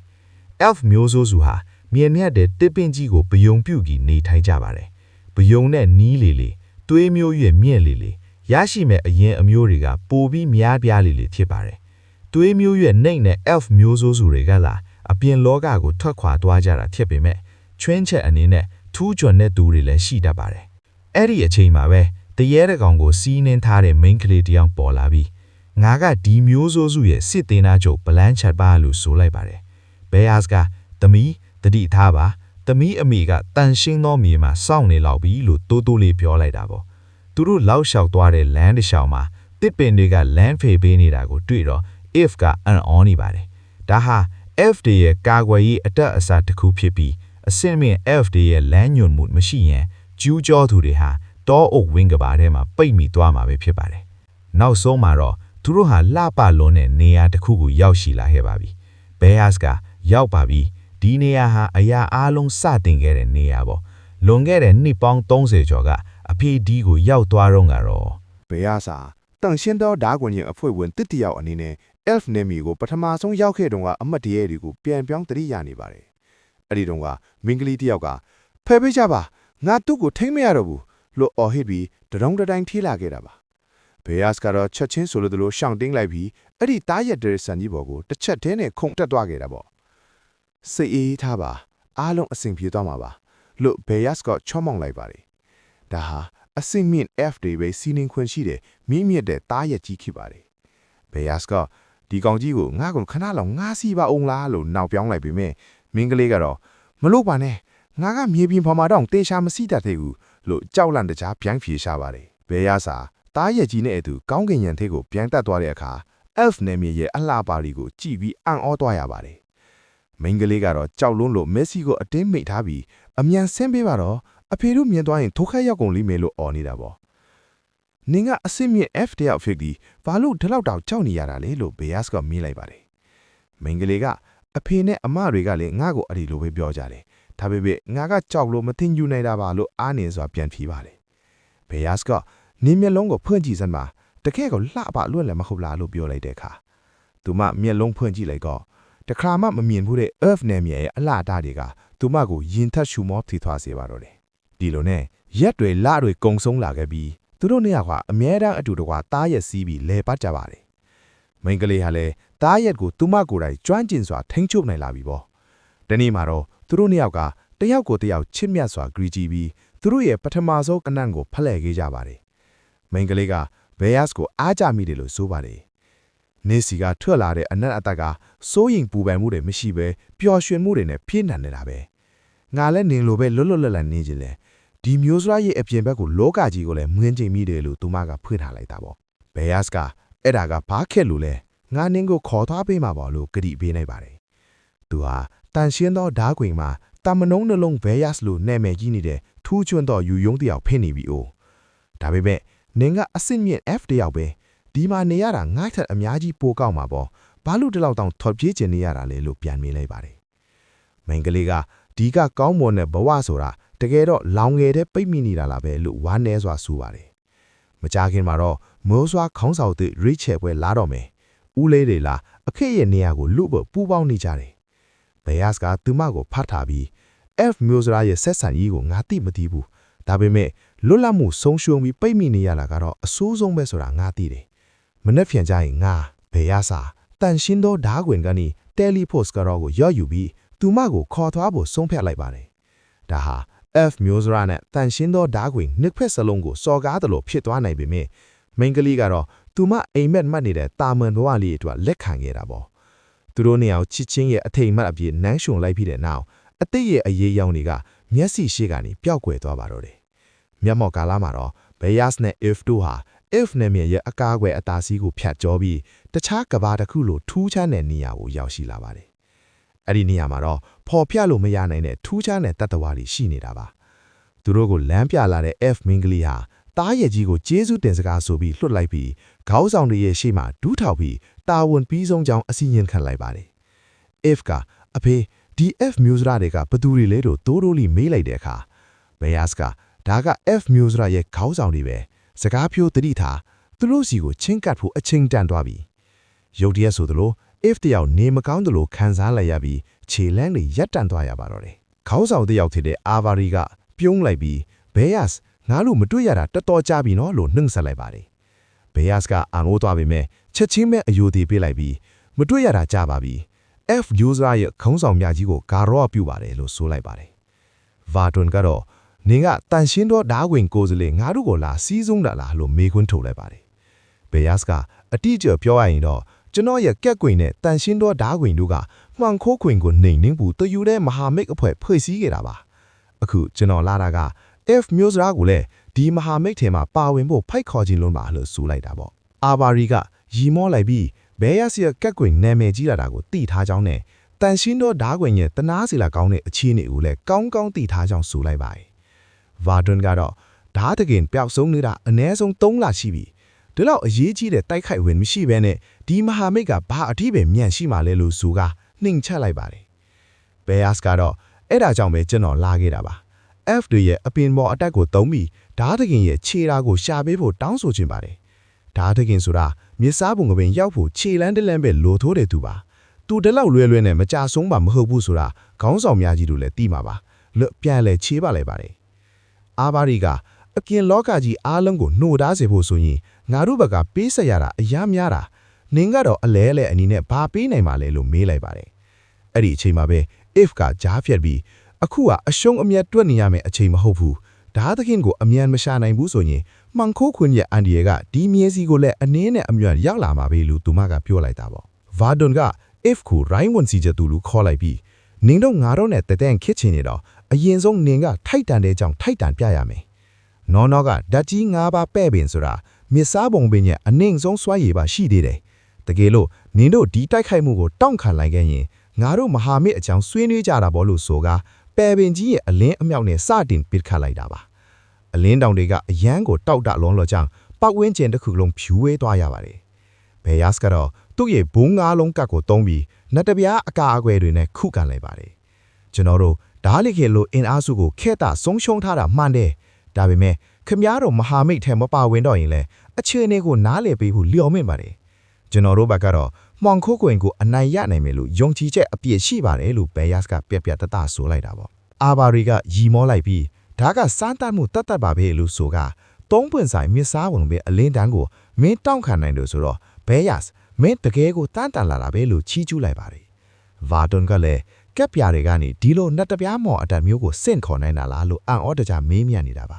F မျိုးစိုးစုဟာမြင်မြတ်တဲ့တစ်ပင်ကြီးကိုဘယုံပြုတ်ကြီးနေထိုင်ကြပါတယ်ဘယုံနဲ့နီးလေလေသွေးမျိုးရွေမြင့်လေလေရရှိမဲ့အရင်အမျိုးတွေကပိုပြီးများပြားလေလေဖြစ်ပါတယ်သွေးမျိုးရွေနှိမ့်တဲ့ F မျိုးစိုးစုတွေကလာအပြင်လောကကိုထွက်ခွာသွားကြတာဖြစ်ပေမဲ့ချွင်းချက်အနေနဲ့ထူးချွန်တဲ့သူတွေလည်းရှိတတ်ပါတယ်အဲ့ဒီအချိန်မှာပဲတရေတကောင်ကိုစီးနှင်းထားတဲ့ main ကလေးတယောက်ပေါ်လာပြီးငါကဒီမျိုးစိုးစုရဲ့စစ်သေးနာချုပ်ပလန်းချက်ပါလို့ဆိုလိုက်ပါတယ် Bears ကသမီးတတိထားပါသမီးအမိကတန်ရှင်းသောမြေမှာစောင့်နေလောက်ပြီလို့တိုးတိုးလေးပြောလိုက်တာပေါ့သူတို့လောက်လျှောက်သွားတဲ့လမ်းတစ်လျှောက်မှာတစ်ပင်တွေကလမ်းဖေပေးနေတာကိုတွေ့တော့ if ကအန်အောနေပါတယ်ဒါဟာ F တွေရဲ့ကာကွယ်ရေးအတက်အစားတစ်ခုဖြစ်ပြီးအစင်မြင့် F တွေရဲ့လမ်းညွန်မှုမရှိရင်ကျူးကျော်သူတွေဟာတောအုပ်ဝင်းကဘာထဲမှာပိတ်မိသွားမှာပဲဖြစ်ပါတယ်နောက်ဆုံးမှာတော့သူတို့ဟာလှပလွန်းတဲ့နေရာတစ်ခုကိုရောက်ရှိလာခဲ့ပါပြီ Bears ကရောက်ပါပြီဒီနေရာဟာအရာအားလုံးစတင်ခဲ့တဲ့နေရာပေါ့လွန်ခဲ့တဲ့နှစ်ပေါင်း30ကျော်ကအဖေဒီကိုရောက်သွားတော့ကတော့ ဘေးရစာတန်ရှင်းသောဓာခွင်ရဲ့အဖွဲ့ဝင်တစ်တယောက်အနေနဲ့ elf နေမီကိုပထမဆုံးရောက်ခဲ့တုန်းကအမတ်တရေတွေကိုပြန်ပြောင်းတရိယာနေပါတယ်အဲ့ဒီတုန်းကမင်းကလေးတယောက်ကဖယ်ပေးကြပါငါသူ့ကိုထိမ့်မရတော့ဘူးလို့အော်ဟစ်ပြီးတရုံတတိုင်းထေးလာခဲ့တာပါဘေးရစ်ကတော့ချက်ချင်းဆိုလို့ရှောင်းတင်းလိုက်ပြီးအဲ့ဒီတားရက်တဲ့ဆန်ကြီးဘော်ကိုတစ်ချက်တည်းနဲ့ခုန်တက်သွားခဲ့တာပေါ့စိတ်အေးထားပါအားလုံးအဆင်ပြေသွားမှာပါလို့ဘေးရစ်ကချောမောင်းလိုက်ပါတယ်ဒါဟာအစင်မြင့် F တွေပဲစီးနှင်းခွင့်ရှိတဲ့မြင့်မြတ်တဲ့တားရက်ကြီးဖြစ်ပါတယ်ဘေးရစ်ကဒီကောင်ကြီးကိုငါ့ကိုခဏလောက်ငါးစီပါအောင်လားလို့နောက်ပြောင်းလိုက်ပြီးမြင်မင်းကလေးကတော့မလို့ပါနဲ့ငါကမြေပြင်ပေါ်မှာတော့တေချာမစီးတတ်သေးဘူးလို့ကြောက်လန့်တကြားပြိုင်းဖြေရှာပါတယ်ဘေးရစာတားရက်ကြီးနဲ့အတူကောင်းကင်ရံသေးကိုပြန်တက်သွားတဲ့အခါ elf နယ်မြေရဲ့အလှပါရီကိုကြည့်ပြီးအံ့ဩသွားရပါတယ်မင်းကလေးကတော့ကြောက်လွန်းလို့မက်ဆီကိုအတင်းမိတ်ထားပြီးအမြန်ဆင်းပေးပါတော့အဖေတို့မြင်သွားရင်ဒုက္ခရောက်ကုန်လိမ့်မယ်လို့အော်နေတာပေါ့နင်ကအစ်စ်မြင့် F တယောက်ဖြစ်ပြီးဘာလို့ဒီလောက်တောင်ကြောက်နေရတာလဲလို့ဘေးရစ်ကမေးလိုက်ပါတယ်မင်းကလေးကအဖေနဲ့အမတွေကလည်းငါ့ကိုအဲ့ဒီလိုပဲပြောကြတယ်ဒါပေမဲ့ငါကကြောက်လို့မသိညူနိုင်တာပါလို့အားနေစွာပြန်ဖြေပါတယ်ဘေးရစ်ကနင်းမျက်လုံးကိုဖွင့်ကြည့်စမ်းပါတကယ်ကိုလှပလွတ်လည်းမဟုတ်လားလို့ပြောလိုက်တဲ့အခါသူမမျက်လုံးဖွင့်ကြည့်လိုက်တော့တခါမှမမြင်ဘူးတဲ့ Earth နယ်မြေရဲ့အလှအတားတွေကသူမကိုရင်ထက်ရှူမောထိထွားစေပါတော့တယ်ဒီလိုနဲ့ရက်တွေလတွေကုံဆုံးလာခဲ့ပြီးသူတို့နှစ်ယောက်ကအမြဲတမ်းအတူတကွာတားရက်စီးပြီးလဲပတ်ကြပါတယ်မိန်းကလေးဟာလည်းတားရက်ကိုသူမကိုယ်တိုင်ကျွမ်းကျင်စွာထိန်းချုပ်နိုင်လာပြီပေါ့ဒီနေ့မှာတော့သူတို့နှစ်ယောက်ကတယောက်ကိုတယောက်ချစ်မြတ်စွာဂရီကြည့်ပြီးသူတို့ရဲ့ပထမဆုံးအနံ့ကိုဖလှယ်ခဲ့ကြပါတယ်မိန်းကလေးကဘဲယတ်ကိုအားကြမိတယ်လို့ဆိုပါတယ်နေစီကထွက်လာတဲ့အနက်အသက်ကစိုးရင်ပူပန်မှုတွေမရှိဘဲပျော်ရွှင်မှုတွေနဲ့ပြည့်နှံနေတာပဲငါလည်းနင်လိုပဲလွတ်လွတ်လပ်လပ်နေခြင်းလေဒီမျိုးစရာရဲ့အပြင်ဘက်ကိုလောကကြီးကိုလည်းမွင်းကျင်မိတယ်လို့သူမကဖွင့်ထားလိုက်တာပေါ့ဘဲယတ်ကအဲ့ဒါကဘာခက်လို့လဲငါနင်ကိုခေါ်သွားပေးမှာပေါ့လို့ကြတိပေးလိုက်ပါတယ်သူဟာတန်ရှင်းသောဓာခွင်မှာတမနှုံးနှလုံးဘဲယတ်လို့နာမည်ကြီးနေတဲ့ထူးချွန်းသောယူယုံတယောက်ဖြစ်နေပြီအိုဒါပေမဲ့နင်ကအစ်စ်မြင့် F တယောက်ပဲဒီမှာနေရတာငါ့ထက်အများကြီးပိုကောက်မှာပေါ့ဘာလို့ဒီလောက်တောင်ထွက်ပြေးကျင်နေရတာလဲလို့ပြန်မေးလိုက်ပါတယ်မိန်းကလေးကဒီကကောင်းမွန်တဲ့ဘဝဆိုတာတကယ်တော့လောင်ငယ်တဲ့ပိတ်မိနေတာလားပဲလို့ဝမ်းနည်းစွာဆိုပါတယ်မကြခင်မှာတော့မိုးစွာခေါင်းဆောင်သည့်ရိချယ်ပွဲလာတော့မယ်ဦးလေးတွေလားအခက်ရဲ့နေရာကိုလူ့ဖို့ပူပေါင်းနေကြတယ်ဘဲယတ်ကသူမကိုဖတ်ထားပြီး F မျိုးစရာရဲ့ဆက်ဆံရေးကိုငါသိမသိဘူးဒါပေမဲ့လွတ်လပ်မှုဆုံးရှုံးပြီးပိတ်မိနေရတာကတော့အဆိုးဆုံးပဲဆိုတာငါသိတယ်မနှက်ဖြန်ကြရင်ငါဘဲရစာတန်ရှင်းသောဓာခွင်ကနေတယ်လီပို့စ်ကတော့ကိုရော့ယူပြီးသူမကိုခေါ်သွားဖို့ဆုံးဖြတ်လိုက်ပါတယ်ဒါဟာ F မျိုးစရာနဲ့တန်ရှင်းသောဓာခွင်နှစ်ဖက်စလုံးကိုစော်ကားတယ်လို့ဖြစ်သွားနိုင်ပေမဲ့မိန်းကလေးကတော့သူမအိမ်မက်မှတ်နေတဲ့တာမန်ဘဝလေးအတွက်လက်ခံခဲ့တာပေါ့သူတို့နှစ်ယောက်ချစ်ချင်းရဲ့အထိမ်မှတ်အပြည့်နန်းရှုံလိုက်ပြီးတဲ့နောက်အသိရဲ့အရေးရောင်တွေကမျက်စိရှိကနေပျောက်ကွယ်သွားပါတော့တယ်မျက်မှောက်ကာလမှာတော့ဘဲယတ်နဲ့ F တို့ဟာ F နယ်မြေရဲ့အကားအကွယ်အသာစီးကိုဖြတ်ကျော်ပြီးတခြားကဘာတစ်ခုလိုထူးခြားတဲ့နေရာကိုရောက်ရှိလာပါတယ် အဲ့ဒီနေရာမှာတော့ပေါ်ပြလို့မရနိုင်တဲ့ထူးခြားတဲ့တတ္တဝါတွေရှိနေတာပါသူတို့ကိုလမ်းပြလာတဲ့ F မင်းကလေးဟာတားရဲ့ကြီးကိုကျေးဇူးတင်စကားဆိုပြီးလွှတ်လိုက်ပြီးခေါင်းဆောင်တွေရဲ့ရှေ့မှာဒူးထောက်ပြီးတာဝန်ပြီးဆုံးကြောင်းအစီရင်ခံလိုက်ပါတယ် F ကအဖေဒီ F မျိုးစရာတွေကဘသူတွေလဲလို့တိုးတိုးလေးမေးလိုက်တဲ့အခါ Beyas ကဒါက F မျိုးစရာရဲ့ခေါင်းဆောင်တွေပဲစကားပြောတတိထားသူတို့စီကိုချင်းကပ်ဖို့အချိန်တန်သွားပြီရုတ်တရက်ဆိုသလို F တယောက်နေမကောင်းသလိုခံစားလိုက်ရပြီးခြေလမ်းတွေရပ်တန့်သွားရပါတော့တယ်ခေါင်းဆောင်တယောက်ဖြစ်တဲ့ Avari ကပြုံးလိုက်ပြီး Beyas ငါတို့မတွေ့ရတာတော်တော်ကြာပြီနော်လို့နှုတ်ဆက်လိုက်ပါတယ် Beyas ကအငိုးသွားပေမဲ့ချက်ချင်းပဲအယိုသေးပေးလိုက်ပြီးမတွေ့ရတာကြာပါပြီ F user ရဲ့ခေါင်းဆောင်မြကြီးကိုဂါရော့ပြုပါတယ်လို့ဆိုလိုက်ပါတယ် Vardon ကတော့နင်ကတန်ရှင်းတော့ဓာဝင်ကိုယ်စလေငါတို့ကိုလာစီးစုံးတာလားလို့မေးခွန်းထုတ်လိုက်ပါတယ် Beyas ကအတိအကျပြောရရင်တော့ကျွန်တော်ရဲ့ကက်ကွင်နဲ့တန်ရှင်းတော့ဓာဝင်တို့ကမှန်ခိုးခွင်ကိုနှိမ်နှင်းဘူးတယူတဲ့မဟာမိတ်အဖွဲ့ဖွဲ့စည်းခဲ့တာပါအခုကျွန်တော်လာတာက F မျိုးစရာကိုလည်းဒီမဟာမိတ်ထဲမှာပါဝင်ဖို့ဖိုက်ခေါ်ခြင်းလုံးပါလို့ဆိုလိုက်တာပေါ့အာဘာရီကရီမောလိုက်ပြီးဘဲရစီရဲ့ကက်ကွင်နာမည်ကြီးလာတာကိုသိထားကြောင်းနဲ့တန်ရှင်းတော့ဓာကွင်ရဲ့တနာစီလာကောင်းတဲ့အခြေအနေကိုလည်းကောင်းကောင်းသိထားကြောင်းဆိုလိုက်ပါတယ်ဗာဒွန်ကတော့ဓာတကင်ပျောက်ဆုံးနေတာအနည်းဆုံး3လရှိပြီဒီလောက်အရေးကြီးတဲ့တိုက်ခိုက်ဝင်မရှိဘဲနဲ့ဒီမဟာမိတ်ကဘာအထီးပဲမြန်ရှိမှလဲလို့ဆိုကနှိမ်ချက်လိုက်ပါတယ်ဘဲရစ်ကတော့အဲ့ဒါကြောင့်ပဲကျွန်တော်လာခဲ့တာပါF တွေရဲ့အပင်ပေါ်အတက်ကိုတုံးပြီးဓာတကင်ရဲ့ခြေရာကိုရှာပေးဖို့တောင်းဆိုခြင်းပါတယ်ဓာတကင်ဆိုတာမြစ်စားပုံကပင်ရောက်ဖို့ခြေလန်းတလန်းပဲလိုထိုးတယ်သူပါသူတလောက်လွဲလွဲနဲ့မကြဆုံးပါမဟုတ်ဘူးဆိုတာခေါင်းဆောင်များကြီးတို့လည်းသိမှာပါလွတ်ပြန်လဲချေးပါလိုက်ပါတယ်အာဘာရီကအကင်လောကကြီးအားလုံးကိုနှိုထားစေဖို့ဆိုရင်ငါတို့ဘက်ကပေးဆက်ရတာအများများတာနင်ကတော့အလဲလဲအနီးနဲ့ဘာပေးနိုင်မှာလဲလို့မေးလိုက်ပါတယ်အဲ့ဒီအချိန်မှာပဲ if ကကြားဖြတ်ပြီးအခုကအရှုံးအမြတ်တွက်နေရမယ်အချိန်မဟုတ်ဘူးဓာသခင်ကိုအမြန်မရှာနိုင်ဘူးဆိုရင်မှန်ခိုးခွင်ရဲ့အန်ဒီရဲ့ကဒီမြဲစီကိုလည်းအနည်းနဲ့အမြတ်ရောက်လာမှာပဲလို့သူမကပြောလိုက်တာပေါ့ဗာဒွန်က if ကို right one စီချက်သူလူခေါ်လိုက်ပြီးနင်တို့ငါတို့နဲ့တတဲ့ခစ်ချင်နေတော့အရင်ဆုံးနင်ကထိုက်တန်တဲ့ကြောင့်ထိုက်တန်ပြရမယ်နော်နော်ကဓာတ်ကြီး၅ပါးပဲ့ပင်ဆိုတာမြစ်စားပုံပင်ရဲ့အနှိမ်ဆုံးစွာရည်ပါရှိသေးတယ်တကယ်လို့နင်တို့ဒီတိုက်ခိုက်မှုကိုတောင့်ခံလိုက်ခဲ့ရင်ငါတို့မဟာမိတ်အကြောင်းဆွေးနွေးကြတာပေါ့လို့ဆိုကပယ်ပင်ကြီးရဲ့အလင်းအမြောက်နဲ့စတင်ပစ်ခတ်လိုက်တာပါအလင်းတောင်တွေကအရန်ကိုတောက်တလုံးလောကြောင့်ပောက်ဝင်းကျင်တစ်ခုလုံးဖြူဝဲသွားရပါတယ်ဘယ်ယာစ်ကတော့သူ့ရဲ့ဘုံငါးလုံးကတ်ကိုတုံးပြီးနတ်တပြားအကာအကွယ်တွေနဲ့ခုခံလိုက်ပါတယ်ကျွန်တော်တို့ဓာလိခေလိုအင်အားစုကိုခဲတာဆုံးရှုံးထားတာမှန်တယ်ဒါပေမဲ့ခမားတို့မဟာမိတ်ထဲမပါဝင်တော့ရင်လည်းအခြေအနေကိုနားလည်ပေးဖို့လျော်မင့်ပါတယ်ကျွန်တော်တို့ဘက်ကတော့မှောင်ခိုးကွင်ကိုအနိုင်ရနိုင်မယ်လို့ယုံကြည်ချက်အပြည့်ရှိပါတယ်လို့ဘယ်ယာစ်ကပြပြတတဆိုလိုက်တာပေါ့အာဘာရီကရီမောလိုက်ပြီးဒါကစမ်းသပ်မှုတတ်တတ်ပါပဲလို့ဆိုကသုံးပွင့်ဆိုင်မြစ်စားဝင်ပဲအလင်းတန်းကိုမင်းတောင့်ခံနိုင်လို့ဆိုတော့ဘယ်ယာစ်မင်းတကယ်ကိုတန်းတန်လာတာပဲလို့ချီးကျူးလိုက်ပါတယ်ဗာဒွန်ကလည်းကက်ပြာတွေကနေဒီလိုနတ်တပြားမော်အတတ်မျိုးကိုစင့်ခေါ်နိုင်တာလားလို့အံ့ဩတကြားမေးမြန်းနေတာပါ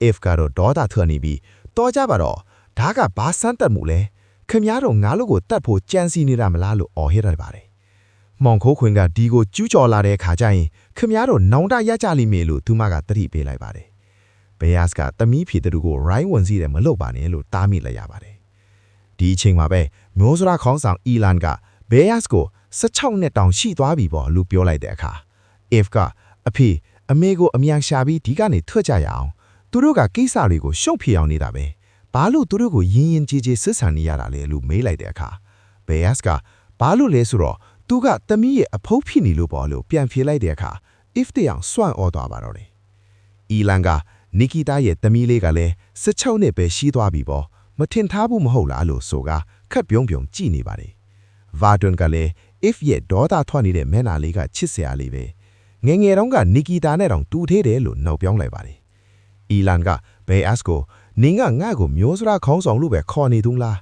if ကတော့ဒေါသထွက်နေပြီးတော်ကြပါတော့ဒါကဘာစမ်းတက်မှုလဲခင်ဗျားတို့ငါတို့ကိုတတ်ဖို့ကြံစီနေတာမလားလို့အော်ဟစ်ရပါတယ်မောင်ခိုးခွင်ကဒီကိုကျူးကျော်လာတဲ့ခါကျရင်ခင်ဗျားတို့နောင်တရကြလိမ့်မယ်လို့သူမကတတိပေးလိုက်ပါတယ်ဘယ်ယာစ်ကတမီးဖြေတူကို right ဝင်စီတယ်မလုပ်ပါနဲ့လို့တားမိလိုက်ရပါတယ်ဒီအချိန်မှာပဲမျိုးစရာခေါင်းဆောင်အီလန်ကဘယ်ယာစ်ကို16နှစ်တောင်ရှိသွားပြီပေါ့လို့ပြောလိုက်တဲ့အခါ if ကအဖေအမေကိုအမြန်ရှာပြီးဒီကနေထွက်ကြရအောင်သူတို့ကကိစ္စတွေကိုရှုံ့ဖြေအောင်နေတာပဲဘာလို့သူတို့ကိုရင်းရင်းကြေးကြေးဆွဆန်နေရတာလဲလို့မေးလိုက်တဲ့အခါဘယ်ယာစ်ကဘာလို့လဲဆိုတော့သူကတမီးရဲ့အဖုတ်ဖြစ်နေလို့ပေါ့လို့ပြန်ဖြေလိုက်တဲ့အခါ if တယောင်စွန့်ဩသွားပါတော့တယ်အီလန်ကနီကီတာရဲ့တမီးလေးကလည်း16နှစ်ပဲရှိသွားပြီပေါ့မထင်ထားဘူးမဟုတ်လားလို့ဆိုကခက်ပြုံးပြုံးကြည့်နေပါတယ်ဗာဒွန်ကလည်း if ရဲ့ဒေါသထွက်နေတဲ့မျက်နှာလေးကချစ်စရာလေးပဲငယ်ငယ်တုန်းကနီကီတာနဲ့တောင်တူသေးတယ်လို့နှုတ်ပြောင်းလိုက်ပါတယ်အီလန်ကဘယ်အစ်ကိုနင်ကငါ့ကိုမျိုးစရာခေါင်းဆောင်လို့ပဲခေါ်နေသူလား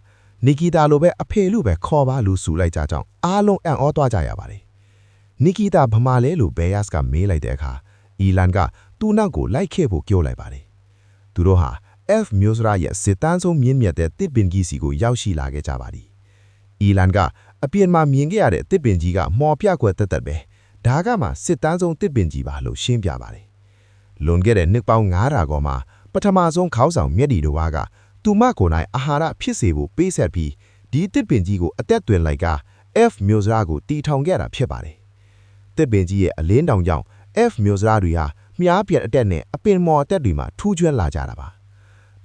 နီကီတာလိုပဲအဖေလို့ပဲခေါ်ပါလို့ဆိုလိုက်ကြကြောင်းအားလုံးအံ့ဩသွားကြရပါတယ်နီကီတာဗမာလဲလို့ဘယ်ယာစ်ကမေးလိုက်တဲ့အခါအီလန်ကသူ့နောက်ကိုလိုက်ခဲ့ဖို့ပြောလိုက်ပါတယ်သူတို့ဟာ F မျိုးစရာရဲ့စစ်တမ်းဆုံးမြင့်မြတ်တဲ့တစ်ပင်ကြီးစီကိုရောက်ရှိလာခဲ့ကြပါသည်အီလန်ကအပြင်မှာမြင်ခဲ့ရတဲ့တစ်ပင်ကြီးကမော်ပြကွက်တက်တက်ပဲဒါကမှစစ်တမ်းဆုံးတစ်ပင်ကြီးပါလို့ရှင်းပြပါတယ်လွန်ခဲ့တဲ့နှစ်ပေါင်း900ကျော်မှာပထမဆုံးခေါင်းဆောင်မြက်ဒီတို့ကသူမကိုယ်နိုင်အာဟာရဖြစ်စေဖို့ပေးဆက်ပြီးဒီတစ်ပင်ကြီးကိုအသက်သွင်းလိုက်က F မျိုးစရာကိုတီထောင်ခဲ့တာဖြစ်ပါတယ် တစ်ပင်ကြီးရဲ့အလင်းတောင်ကြောင့် F မျိုးစရာတွေဟာမြားပြတ်အတက်နဲ့အပင်မော်အတက်တွေမှာထူးချွဲလာကြတာပါ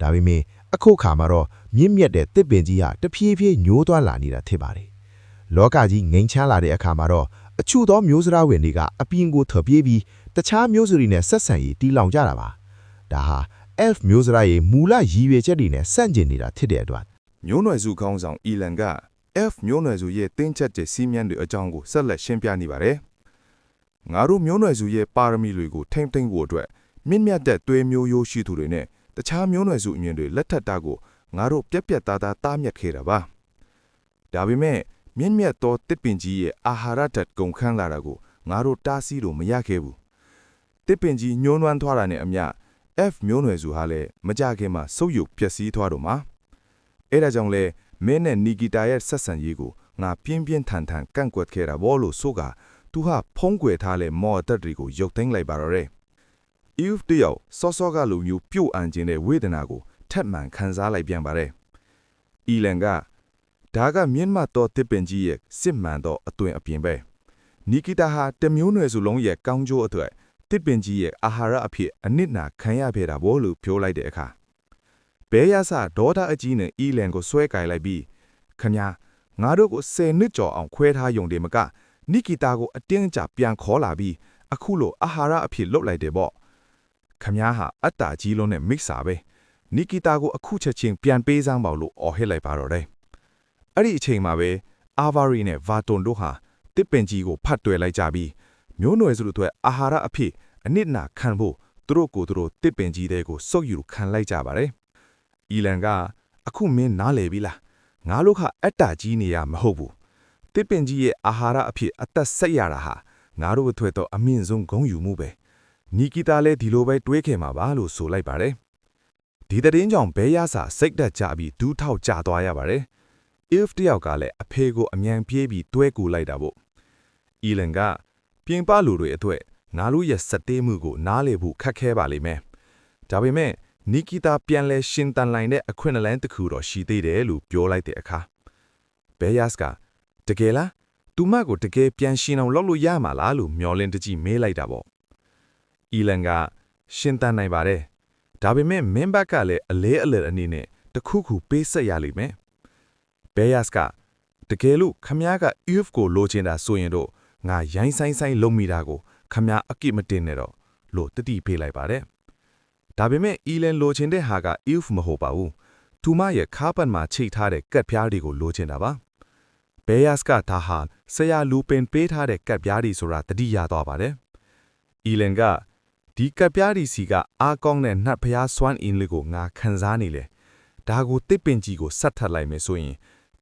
ဒါပေမဲ့အခုခါမှာတော့မြင့်မြတ်တဲ့တစ်ပင်ကြီးဟာတဖြည်းဖြည်းညိုးသွားလာနေတာဖြစ်ပါတယ်လောကကြီးငိမ့်ချမ်းလာတဲ့အခါမှာတော့အချို့သောမျိုးစရာဝင်တွေကအပြင်ကိုထွက်ပြေးပြီးတခြားမျိုးစရီနဲ့ဆက်ဆံရေးတီလောင်ကြတာပါဒါဟာ F မျိုးစရာရဲ့မူလရည်ရွယ်ချက်တွေနဲ့ဆန့်ကျင်နေတာဖြစ်တဲ့အတွက် မျိုးနွယ်စုခေါင်းဆောင်အီလန်က F မျိုးနွယ်စုရဲ့တင်းချက်တဲ့စီးမြန်းတွေအကြောင်းကိုဆက်လက်ရှင်းပြနေပါတယ်။ငါတို့မျိုးနွယ်စုရဲ့ပါရမီတွေကိုထိမ့်သိမ့်ဖို့အတွက်မြင့်မြတ်တဲ့သွေးမျိုးရိုးရှိသူတွေနဲ့တခြားမျိုးနွယ်စုအမြင်တွေလက်ထပ်တာကိုငါတို့ပြက်ပြက်သားသားတားမြစ်ခဲ့တာပါ။ဒါပေမဲ့မြင့်မြတ်သောတစ်ပင်ကြီးရဲ့အာဟာရဓာတ်ကုန်ခန်းလာတာကိုငါတို့တားဆီးလို့မရခဲ့ဘူး။တစ်ပင်ကြီးညှိုးနွမ်းသွားတာနဲ့အမျှ F မျိုးနွယ်စုဟာလည်းမကြခင်မှာဆုပ်ယုပ်ပျက်စီးသွားတော့မှာအဲဒါကြောင့်လဲမင်းနဲ့နီဂီတာရဲ့ဆက်ဆံရေးကိုငါပြင်းပြင်းထန်ထန်ကန့်ကွက်ခဲ့တာဘောလို့ဆိုကသူဟာဖုံးကွယ်ထားတဲ့မော်အသက်တွေကိုရုပ်သိမ်းလိုက်ပါတော့တယ်။ Eve တယောက်စောစောကလိုမျိုးပြုတ်အန်ခြင်းတဲ့ဝေဒနာကိုထက်မှန်ခံစားလိုက်ပြန်ပါတယ်။အီလန်ကဒါကမြင့်မတ်သောတစ်ပင်ကြီးရဲ့စစ်မှန်သောအသွင်အပြင်ပဲ။နီဂီတာဟာတမျိုးနွယ်စုလုံးရဲ့ကောင်းကျိုးအတွက်တစ်ပင်ကြီးရဲ့အာဟာရအဖြစ်အနစ်နာခံရခဲ့တာဘောလို့ပြောလိုက်တဲ့အခါဘဲရဆဒေါသအကြီးနဲ့အီလန်ကိုဆွဲကင်လိုက်ပြီးခမညာငါတို့ကို10နှစ်ကျော်အောင်ခွဲထားယုံတယ်မကနီဂီတာကိုအတင်းအကျပ်ပြန်ခေါ်လာပြီးအခုလိုအာဟာရအဖြစ်လုပ်လိုက်တယ်ပေါ့ခမညာဟာအတ္တကြီးလုံးနဲ့မိစ္ဆာပဲနီဂီတာကိုအခုချက်ချင်းပြန်ပေးစမ်းပါလို့အော်ဟစ်လိုက်ပါတော့တယ်အဲ့ဒီအချိန်မှာပဲအာဗာရီနဲ့ဗာတွန်တို့ဟာတစ်ပင်ကြီးကိုဖတ်တွယ်လိုက်ကြပြီးမျိုးနွယ်စုတို့အတွက်အာဟာရအဖြစ်အနစ်နာခံဖို့သူတို့ကိုယ်သူတို့တစ်ပင်ကြီးတွေကိုစုပ်ယူခံလိုက်ကြပါတယ်အီလန်ကအခုမင်းနားလေပြီလားငါတို့ကအတ္တကြီးနေရမဟုတ်ဘူးတစ်ပင်ကြီးရဲ့အာဟာရအဖြစ်အသက်ဆက်ရတာဟာငါတို့အတွက်တော့အမြင့်ဆုံးဂုဏ်ယူမှုပဲနီဂီတာလည်းဒီလိုပဲတွေးခဲ့မှာပါလို့ဆိုလိုက်ပါတယ်ဒီတဲ့င်းကြောင့်ဘဲရစာစိတ်သက်ကြပြီးဒူးထောက်ကျသွားရပါတယ်If တယောက်ကလည်းအဖေကိုအမြန်ပြေးပြီးတွဲကူလိုက်တာပေါ့အီလန်ကပြင်ပလူတွေအတွက်ငါတို့ရဲ့စက်တေးမှုကိုနားလေဖို့ခက်ခဲပါလိမ့်မယ်ဒါပေမဲ့နီဂီတာပြန်လဲရှင်တန်လိုက်တဲ့အခွင့်အလမ်းတစ်ခုတော့ရှိသေးတယ်လို့ပြောလိုက်တဲ့အခါဘဲယတ်ကတကယ်လားသူမကိုတကယ်ပြန်ရှင်အောင်လုပ်လို့ရမှာလားလို့မျောလင်းတကြီးမေးလိုက်တာပေါ့အီလန်ကရှင်တန်နိုင်ပါတယ်ဒါပေမဲ့မင်းဘက်ကလည်းအလဲအလဲအနေနဲ့တခုခုပေးဆက်ရလိမ့်မယ်ဘဲယတ်ကတကယ်လို့ခမ ्या က Eve ကိုလိုချင်တာဆိုရင်တော့ငါရိုင်းဆိုင်ဆိုင်လုံးမိတာကိုခမ ्या အကိမတင်နဲ့တော့လို့တတိပေးလိုက်ပါတယ်ဒါပေမဲ့အီလန်လိုချင်တဲ့ဟာက Eve မဟုတ်ပါဘူးသူမရဲ့ခါးပတ်မှာချိတ်ထားတဲ့ကတ်ပြားတွေကိုလိုချင်တာပါဘဲယတ်ကဒါဟာဆရာလူပင်ပေးထားတဲ့ကတ်ပြားတွေဆိုတာတတိရသွားပါတယ်အီလန်ကဒီကတ်ပြားဒီစီကအားကောင်းတဲ့နှက်ဖျားစွမ်းအင်းလေးကိုငါခံစားနေလေဒါကိုတစ်ပင်ကြီးကိုဆက်ထပ်လိုက်မယ်ဆိုရင်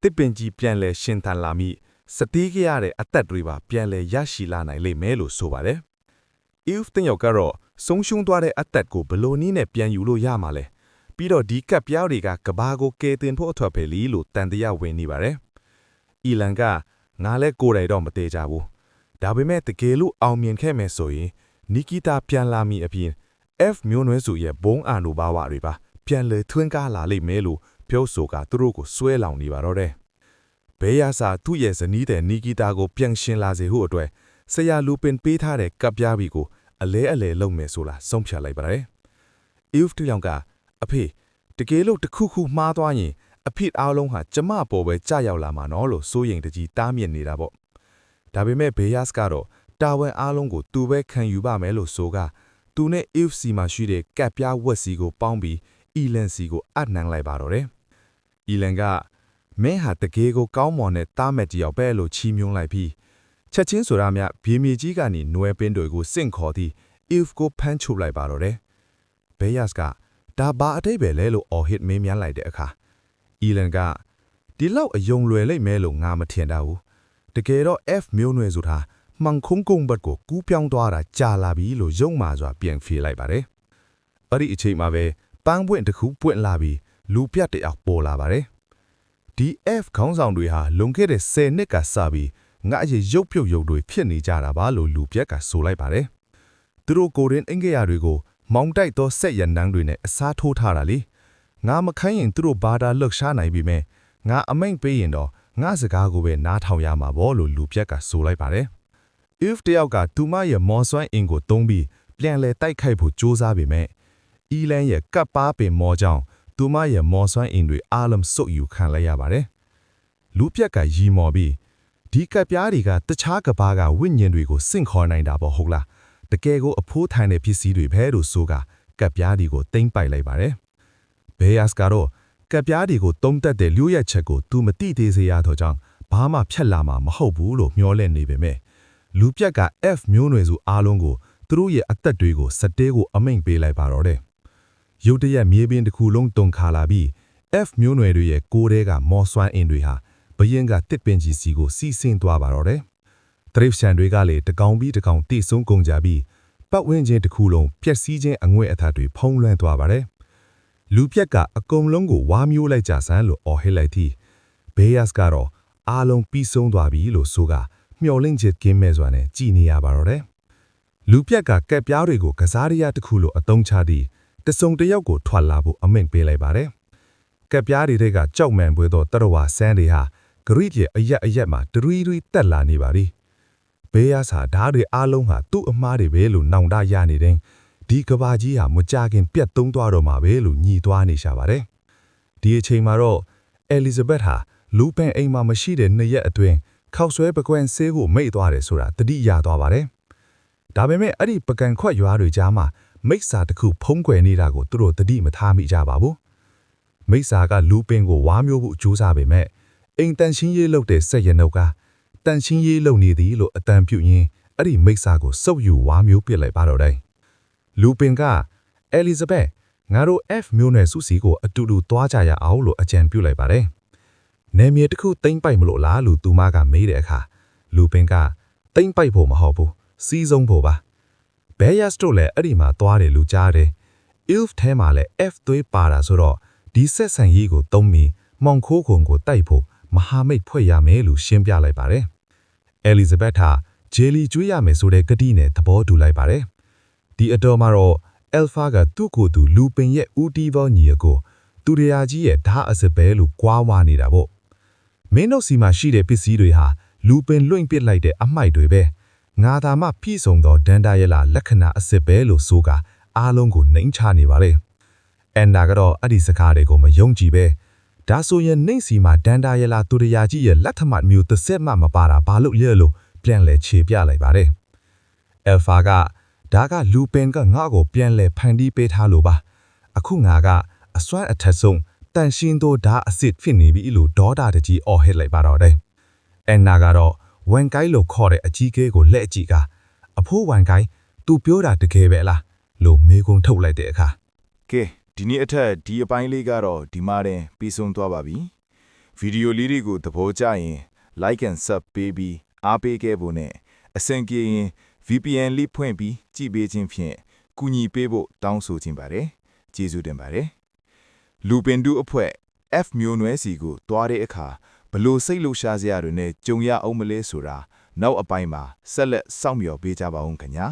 တစ်ပင်ကြီးပြန်လဲရှင်သန်လာမိစတီးကြရတဲ့အသက်တွေပါပြန်လဲရရှိလာနိုင်လိမ့်မယ်လို့ဆိုပါတယ်။ Eve တင်ရောက်ကတော့ဆုံးရှုံးသွားတဲ့အသက်ကိုဘလို့နည်းနဲ့ပြန်ယူလို့ရမှာလဲပြီးတော့ဒီကပ်ပြောင်းတွေကကဘာကိုကယ်တင်ဖို့အထွတ်ပဲလီလို့တန်တရားဝင်နေပါတယ်။အီလန်ကငါလဲကိုယ်တိုင်တော့မသေးကြဘူး။ဒါပေမဲ့တကယ်လို့အောင်မြင်ခဲ့မယ်ဆိုရင်နီဂီတာပြန်လာမိအပြင် F မျိုးနွယ်စုရဲ့ဘုံအာနုဘာဝတွေပါပြန်လဲထွန်းကားလာလိမ့်မယ်လို့ပြောဆိုကသူတို့ကိုဆွဲလောင်နေပါတော့တယ်။ဘဲရစာသူ့ရဲ့ဇနီးတဲ့နီဂီတာကိုပြန်ရှင်လာစေဖို့အတွက်ဆရာလူပင်ပေးထားတဲ့ကပ်ပြားပြီးကိုအလဲအလဲလုံးမယ်ဆိုလားဆုံးဖြတ်လိုက်ပါတယ်။ Eve တယောက်ကအဖေတကယ်လို့တခုခုမှားသွားရင်အဖေအားလုံးဟာကျမပေါ်ပဲကြာရောက်လာမှာနော်လို့စိုးရိမ်တကြီးတားမြစ်နေတာပေါ့။ဒါပေမဲ့ဘေးယတ်ကတော့တာဝန်အားလုံးကိုသူပဲခံယူပါမယ်လို့ဆိုကသူနဲ့ Eve စီမှာရှိတဲ့ကပ်ပြားဝက်စီကိုပေါင်းပြီးအီလန်စီကိုအနှံလိုက်ပါတော့တယ်။အီလန်ကမင်းဟာတကယ်ကိုကောင်းမွန်တဲ့တားမဲ့တယောက်ပဲလို့ချီးမြှောက်လိုက်ပြီးချက်ချင်းဆိုတာမြဘီမီကြီးကနေနွယ်ပင်းတွေကိုစင့်ခေါ်သည် Eve ကိုဖမ်းချုပ်လိုက်ပါတော့တယ်။ဘေးယတ်ကဒါဘာအတိတ်ပဲလဲလို့အော်ဟစ်မေးမြန်းလိုက်တဲ့အခါအီလန်ကဒီလောက်အယုံလွယ်လိမ့်မယ်လို့ငါမထင်တာဘူး။တကယ်တော့ F မျိုးနွယ်ဆိုတာမှန်ခုံကုန်းဘတ်ကိုကူးပြောင်းသွားတာကြာလာပြီလို့ယုံမာစွာပြန်ဖြေလိုက်ပါတယ်။အဲ့ဒီအချိန်မှာပဲပန်းပွင့်တစ်ခုပွင့်လာပြီးလူပြတ်တယောက်ပေါ်လာပါတယ်။ဒီ F ခေါင်းဆောင်တွေဟာလွန်ခဲ့တဲ့10နှစ်ကစပြီးငါအရေးရုပ်ပြုတ်ရုပ်တွေဖြစ်နေကြတာပါလို့လူပြက်ကဆိုလိုက်ပါတယ်။သူတို့ကိုရင်အင်္ဂါရတွေကိုမောင်တိုက်သောဆက်ရန်တန်းတွေနဲ့အစားထိုးထားတာလေ။ငါမခိုင်းရင်သူတို့ဘာသာလှုပ်ရှားနိုင်ပြီမဲ့ငါအမိန့်ပေးရင်တော့ငါစကားကိုပဲနားထောင်ရမှာပေါ့လို့လူပြက်ကဆိုလိုက်ပါတယ်။ if တယောက်ကသူမရဲ့မော်စွမ်းအင်ကိုသုံးပြီးပြန်လဲတိုက်ခိုက်ဖို့ကြိုးစားပေမဲ့အီလန်ရဲ့ကပ်ပါပင်မော်ကြောင့်သူမရဲ့မော်စွမ်းအင်တွေအားလုံးစုပ်ယူခံလိုက်ရပါတယ်လူပြက်ကရီမော်ပြီးဒီကပ်ပြားတွေကတခြားကဘာကဝိညာဉ်တွေကိုစင့်ခေါ်နိုင်တာပေါ့ဟုတ်လားတကယ်ကိုအဖိုးထိုင်တဲ့ပစ္စည်းတွေပဲလို့ဆိုကကပ်ပြားတွေကိုတိမ့်ပိုက်လိုက်ပါတယ်ဘေးယတ်ကတော့ကပ်ပြားတွေကိုတုံးတက်တဲ့လူရဲ့ချက်ကိုသူမတိသေးစေရတော့ကြောင့်ဘာမှဖြတ်လာမှာမဟုတ်ဘူးလို့မျှော်လင့်နေပေမဲ့လူပြက်က F မျိုးနွယ်စုအားလုံးကိုသူတို့ရဲ့အသက်တွေကိုစတဲကိုအမိန့်ပေးလိုက်ပါတော့တယ်ရုတ်တရက်မြေပြင်တစ်ခုလုံးတုန်ခါလာပြီး F မျိုးနွယ်တွေရဲ့ကိုယ်ထဲကမော်စွမ်းအင်တွေဟာဘရင်ကတစ်ပင်ကြီးစီကိုစီးဆင်းသွားပါတော့တယ်တရိပ်ရှန်တွေကလည်းတကောင်ပြီးတကောင်တိဆုံးကုန်ကြပြီးပတ်ဝန်းကျင်တစ်ခုလုံးပျက်စီးခြင်းအငွေ့အထတွေဖုံးလွှမ်းသွားပါတယ်လူပြက်ကအကုန်လုံးကိုဝါမျိုးလိုက်ကြဆန်းလို့အော်ဟစ်လိုက်သည်ဘေးယတ်ကတော့အားလုံးပြီးဆုံးသွားပြီလို့ဆိုကမျော်လင့်ချက်ကင်းမဲ့စွာနဲ့ကြည်နေရပါတော့တယ်လူပြက်ကကက်ပြားတွေကိုကစားရတစ်ခုလိုအသုံးချသည်တစုံတစ်ယောက်ကိုထွက်လာဖို့အမိန့်ပေးလိုက်ပါတယ်ကက်ပြားတွေကကြောက်မှန်ပွေသောတရဝါဆန်းတွေဟာဂရိရဲ့အရက်မှာဒရီတက်လာနေပါသည်ဘေးယတ်ဟာဓာတ်တွေအားလုံးဟာသူ့အမားတွေပဲလို့နောင်တရနေတဲ့ဒီကဘာကြီးဟာမကြခင်ပြတ်သုံးသွားတော့မှာပဲလို့ညီသွားနေရှာပါတယ်ဒီအချိန်မှာတော့အဲလီဇဘက်ဟာလူပင်အိမ်မှာမရှိတဲ့နှစ်ရက်အတွင်းခောက်ဆွဲပကွမ်ဆေးကိုမိတ်သွားတယ်ဆိုတာတတိရသွားပါတယ်ဒါပေမဲ့အဲ့ဒီပကံခွက်ရွာတွေကြားမှာမိစ္ဆာတစ်ခုဖုံးကွယ်နေတာကိုသူတို့တတိမထားမိကြပါဘူးမိစ္ဆာကလူပင်ကိုဝါမျိုးဖို့ကြိုးစားပေမဲ့အိမ်တန်ရှင်းရေးလုပ်တဲ့ဆက်ရနုပ်ကတန်ရှင်းရေးလုပ်နေသည်လို့အတန်ပြုတ်ရင်းအဲ့ဒီမိစ္ဆာကိုစုပ်ယူဝါမျိုးပစ်လိုက်ပါတော့တယ်လူပင်ကအဲလီဇဘက်ငါတို့ F မျိုးနယ်စုစီကိုအတူတူသွားကြရအောင်လို့အကြံပြုလိုက်ပါတယ်။နယ်မြေတစ်ခုတိမ့်ပိုက်မလို့လားလို့သူမကမေးတဲ့အခါလူပင်ကတိမ့်ပိုက်ဖို့မဟုတ်ဘူးစီးဆုံးဖို့ပါ။ဘဲယတ်တို့လည်းအဲ့ဒီမှာသွားတယ်လူကြားတယ်။ ILF ထဲမှာလည်း F သွေးပါတာဆိုတော့ဒီဆက်ဆံရေးကိုသုံးပြီးမောင်ခိုးခွန်ကိုတိုက်ဖို့မဟာမိတ်ဖွဲ့ရမယ်လို့ရှင်းပြလိုက်ပါတယ်။အဲလီဇဘက်ဟာဂျေလီကျွေးရမယ်ဆိုတဲ့ကတိနဲ့သဘောတူလိုက်ပါတယ်။ဒီအတော်မှာတော့အယ်ဖာကသူ့ကိုယ်သူလူပင်ရဲ့ဦးတီးပေါညီအကိုသူရယာကြီးရဲ့ဓာတ်အစပဲလို့ကြွားဝါနေတာပေါ့မင်းတို့စီမှာရှိတဲ့ပစ္စည်းတွေဟာလူပင်လွင့်ပစ်လိုက်တဲ့အမိုက်တွေပဲငါသာမှပြည့်စုံသောဒန်တာရလာလက္ခဏာအစပဲလို့ဆိုကအားလုံးကိုနှိမ်ချနေပါလေအန်နာကတော့အဲ့ဒီစကားတွေကိုမယုံကြည်ပဲဒါဆိုရင်နှိမ့်စီမှာဒန်တာရလာသူရယာကြီးရဲ့လက်ထမတ်မျိုးတစ်စက်မှမပါတာဘာလို့လဲလို့ပြန်လဲခြေပြလိုက်ပါတယ်အယ်ဖာကဒါကလူပင်ကငါ့ကိုပြန်လဲဖန်တီးပေးထားလို့ပါအခုငါကအစွမ်းအထက်ဆုံးတန်ရှင်းသောဓာတ်အစစ်ဖြစ်နေပြီလို့ဒေါတာတကြီးအော်ဟစ်လိုက်ပါတော့တယ်အန်နာကတော့ဝန်ကိုင်းလို့ခေါ်တဲ့အကြီးကဲကိုလက်ကြည့်ကအဖိုးဝန်ကိုင်းသူပြောတာတကယ်ပဲလားလို့မေးခွန်းထုတ်လိုက်တဲ့အခါ ကဲဒီနေ့အထက်ဒီအပိုင်းလေးကတော့ဒီမှာတင်ပြီးဆုံးသွားပါပြီဗီဒီယိုလေးတွေကိုသဘောကျရင် like and sub ပေးပြီးအားပေးခဲ့ဖို့နဲ့အဆင်ပြေရင် VPN လေးဖွင့်ပြီးကြည့်ပေးခြင်းဖြင့်ကူညီပေးဖို့တောင်းဆိုခြင်းပါတယ်ကျေးဇူးတင်ပါတယ်လူပင်တူအဖွဲ့ F မျိုးနွယ်စီကိုတွားတဲ့အခါဘလို့စိတ်လှရှားစရာတွေနဲ့ကြုံရအောင်မလဲဆိုတာနောက်အပိုင်းမှာဆက်လက်စောင့်မျှော်ပေးကြပါဦးခင်ဗျာ